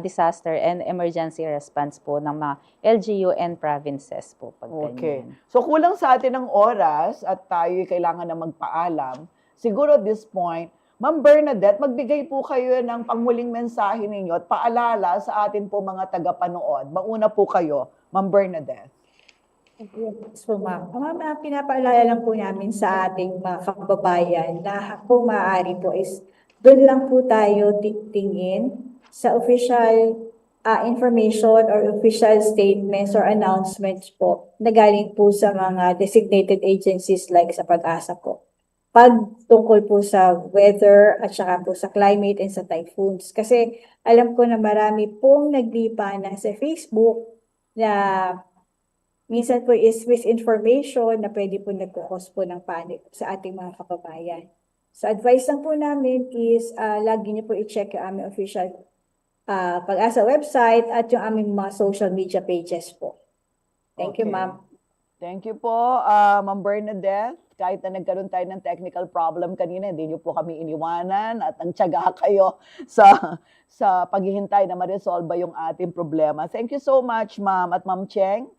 disaster and emergency response po ng mga LGU and provinces po. Pag Okay. ganyan. So kulang sa atin ng oras at tayo kailangan na magpaalam. Siguro at this point, Ma'am Bernadette, magbigay po kayo ng panghuling mensahe ninyo at paalala sa atin po mga tagapanood. Mauna po kayo, Ma'am Bernadette. Yes po, ma'am. Ma'am, pinapaalala lang po namin sa ating mga kababayan na kung maaari po is doon lang po tayo titingin sa official information or official statements or announcements po na galing po sa mga designated agencies like sa Pag-asa po. Pag tungkol po sa weather at saka po sa climate and sa typhoons. Kasi alam ko na marami pong naglipa na sa Facebook na minsan po is misinformation na pwede po nagkukos po ng panic sa ating mga kababayan. So advice lang po namin is lagi niyo po i-check yung aming official Pag-asa website at yung aming mga social media pages po. Thank you, Okay. ma'am. Thank you po, Ma'am Bernadette. Kahit na nagkaroon tayo ng technical problem kanina, hindi niyo po kami iniwanan at ang tiyaga kayo sa paghihintay na ma-resolve yung ating problema. Thank you so much, Ma'am at Ma'am Cheng.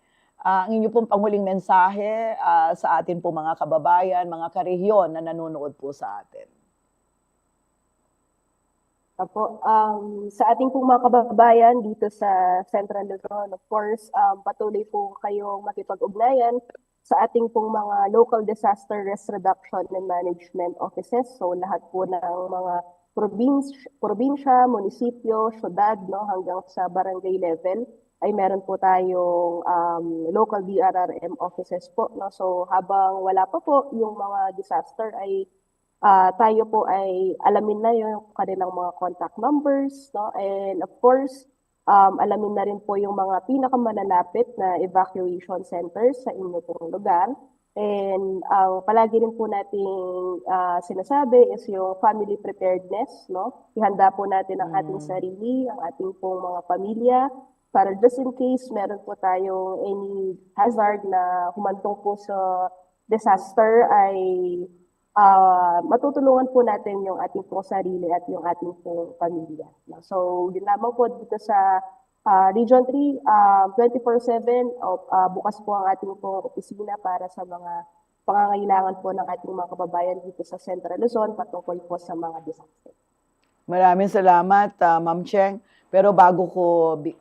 Ang inyo pong panghuling mensahe sa atin po mga kababayan, mga karehiyon na nanonood po sa atin. Apo, sa ating pong mga kababayan dito sa Central Luzon, of course, patuloy po kayong makipag-ugnayan sa ating pong mga local disaster risk reduction and management offices. So lahat po ng mga probinsya, munisipyo, syudad, no, hanggang sa barangay level ay meron po tayong local DRRM offices po. No? So habang wala pa po yung mga disaster ay tayo po ay alamin na yung kanilang mga contact numbers, no? And of course, alamin na rin po yung mga pinakamanalapit na evacuation centers sa inyo pong lugar. And ang palagi rin po nating sinasabi is yung family preparedness, no? Ihanda po natin ang ating sarili, ang ating pong mga pamilya, para just in case meron po tayong any hazard na humantong po sa disaster ay matutulungan po natin yung ating pong sarili at yung ating pong pamilya. So, yun lamang po dito sa Region 3, 24/7, bukas po ang ating pong opisina para sa mga pangangailangan po ng ating mga kababayan dito sa Central Luzon patungkol po sa mga disaster. Maraming salamat, Ma'am Cheng. Pero bago ko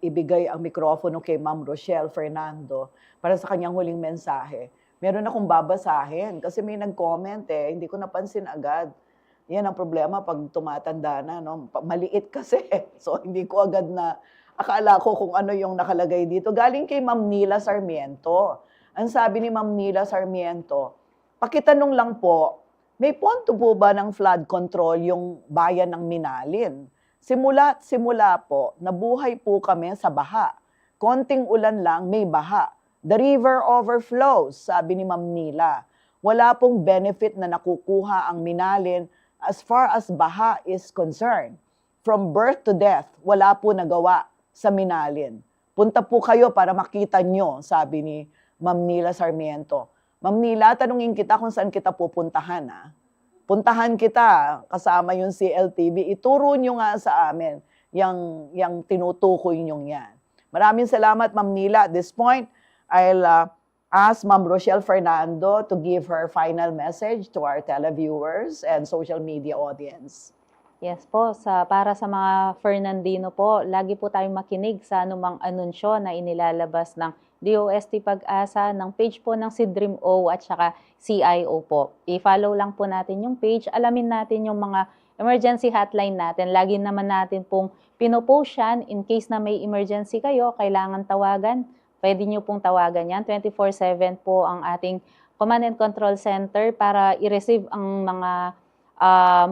ibigay ang mikropono kay Ma'am Rochelle Fernando para sa kanyang huling mensahe, meron akong babasahin kasi may nag-comment hindi ko napansin agad. Yan ang problema pag tumatanda na, no? Maliit kasi. So hindi ko agad na akala ko kung ano yung nakalagay dito. Galing kay Ma'am Nila Sarmiento. Ang sabi ni Ma'am Nila Sarmiento, pakitanong lang po, may punto po ba ng flood control yung bayan ng Minalin? Simula po, nabuhay po kami sa baha. Konting ulan lang, may baha. The river overflows, sabi ni Ma'am Nila. Wala pong benefit na nakukuha ang Minalin as far as baha is concerned. From birth to death, wala po nagawa sa Minalin. Punta po kayo para makita nyo, sabi ni Ma'am Nila Sarmiento. Ma'am Nila, tanungin kita kung saan kita pupuntahan. Puntahan kita kasama yung CLTV. Ituro nyo nga sa amin yung tinutukoy nyo yan. Maraming salamat, Ma'am Nila. At this point, I'll ask Ma'am Rochelle Fernando to give her final message to our televiewers and social media audience. Yes po, para sa mga Fernandino po, lagi po tayong makinig sa anumang anunsyo na inilalabas ng DOST Pag-asa, ng page po ng CDRIM-O at saka CIO po. I-follow lang po natin yung page, alamin natin yung mga emergency hotline natin. Lagi naman natin pong pinopost yan in case na may emergency kayo, kailangan tawagan. Pwede nyo pong tawagan yan. 24/7 po ang ating Command and Control Center para i-receive ang mga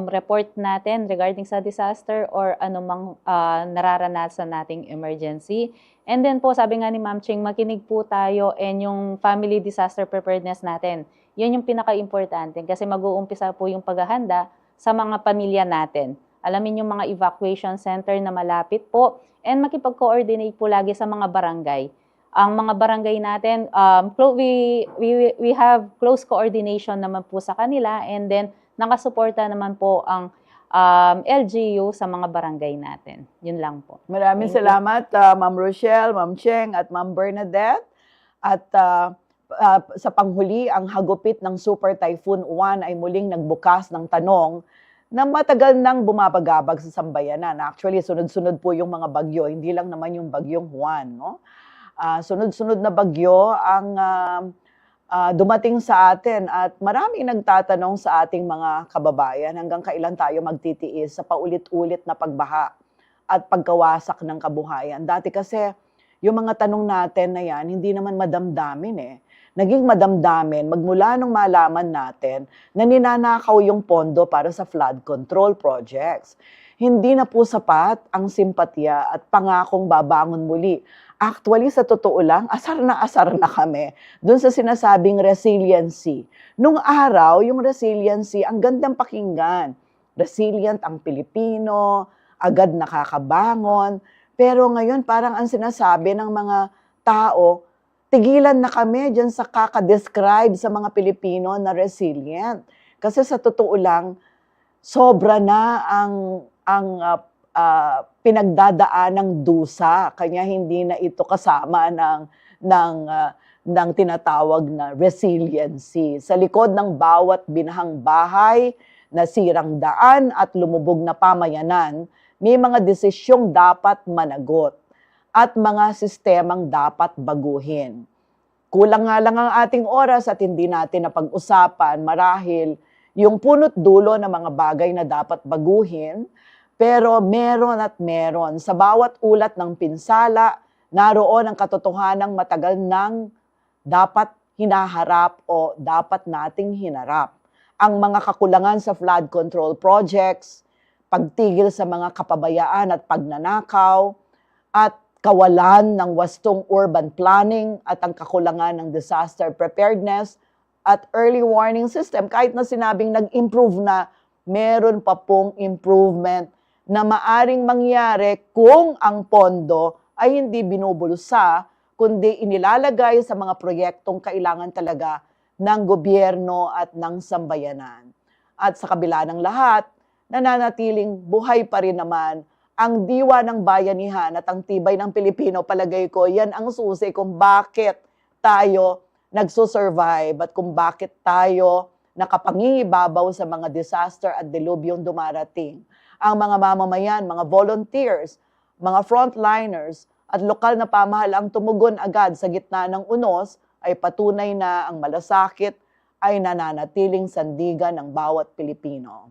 report natin regarding sa disaster or anumang nararanasan nating emergency. And then po, sabi nga ni Ma'am Cheng, makinig po tayo and yung family disaster preparedness natin. Yun yung pinaka-importante kasi mag-uumpisa po yung paghahanda sa mga pamilya natin. alamin yung mga evacuation center na malapit po, and makipag-coordinate po lagi sa mga barangay. Ang mga barangay natin, we have close coordination naman po sa kanila, and then nakasuporta naman po ang LGU sa mga barangay natin. Yun lang po. Maraming salamat, Ma'am Rochelle, Ma'am Cheng, at Ma'am Bernadette. At sa panghuli, ang hagupit ng Super Typhoon Uwan ay muling nagbukas ng tanong na matagal nang bumabagabag sa sambayanan. Actually, sunod-sunod po yung mga bagyo, hindi lang naman yung bagyong Juan, no? Sunod-sunod na bagyo ang dumating sa atin at maraming nagtatanong sa ating mga kababayan hanggang kailan tayo magtitiis sa paulit-ulit na pagbaha at pagkawasak ng kabuhayan. Dati kasi yung mga tanong natin na yan, hindi naman madamdamin eh. Naging madamdamin magmula nung malaman natin na ninanakaw yung pondo para sa flood control projects. Hindi na po sapat ang simpatya at pangakong babangon muli. Actually, sa totoo lang, asar na kami dun sa sinasabing resiliency. Nung araw, yung resiliency, ang gandang pakinggan. Resilient ang Pilipino, agad nakakabangon. Pero ngayon, parang ang sinasabi ng mga tao, tigilan na kami dyan sa kakadescribe sa mga Pilipino na resilient. Kasi sa totoo lang, sobra na ang pinagdadaan ng dusa. Kanya hindi na ito kasama ng tinatawag na resiliency. Sa likod ng bawat binahang bahay, nasirang daan at lumubog na pamayanan, may mga desisyong dapat managot at mga sistemang dapat baguhin. Kulang nga lang ang ating oras at hindi natin napag-usapan marahil yung punot dulo ng mga bagay na dapat baguhin, pero meron at meron. Sa bawat ulat ng pinsala, naroon ang katotohanang matagal nang dapat hinaharap o dapat nating hinarap. Ang mga kakulangan sa flood control projects, pagtigil sa mga kapabayaan at pagnanakaw, at kawalan ng wastong urban planning at ang kakulangan ng disaster preparedness at early warning system. Kahit na sinabing nag-improve na, meron pa pong improvement na maaring mangyari kung ang pondo ay hindi binubulsa, kundi inilalagay sa mga proyektong kailangan talaga ng gobyerno at ng sambayanan. At sa kabila ng lahat, nananatiling buhay pa rin naman ang diwa ng bayanihan at ang tibay ng Pilipino. Palagay ko, yan ang susi kung bakit tayo nagsusurvive at kung bakit tayo nakapangingibabaw sa mga disaster at delubyong dumarating. Ang mga mamamayan, mga volunteers, mga frontliners at lokal na pamahalang tumugon agad sa gitna ng unos ay patunay na ang malasakit ay nananatiling sandigan ng bawat Pilipino.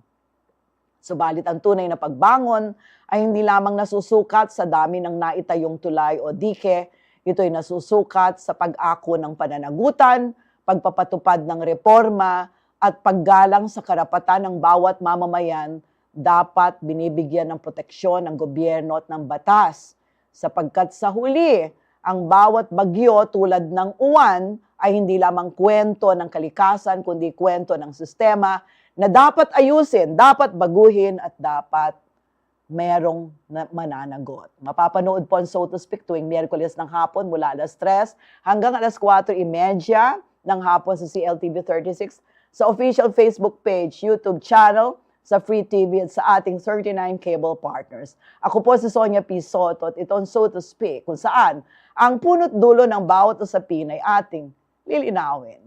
Subalit ang tunay na pagbangon ay hindi lamang nasusukat sa dami ng naitayong tulay o dike, ito'y nasusukat sa pag-ako ng pananagutan, pagpapatupad ng reforma, at paggalang sa karapatan ng bawat mamamayan dapat binibigyan ng proteksyon ng gobyerno at ng batas. Sapagkat sa huli, ang bawat bagyo tulad ng uwan ay hindi lamang kwento ng kalikasan, kundi kwento ng sistema na dapat ayusin, dapat baguhin, at dapat merong mananagot. Mapapanood po ang So to Speak tuwing Miyerkules ng hapon mula alas 3 hanggang alas 4:30 ng hapon sa CLTV 36, sa official Facebook page, YouTube channel, sa Free TV at sa ating 39 cable partners. Ako po si Sonia P. Soto at ito ang So to Speak, kung saan ang punot dulo ng bawat usapin ay ating lilinawin.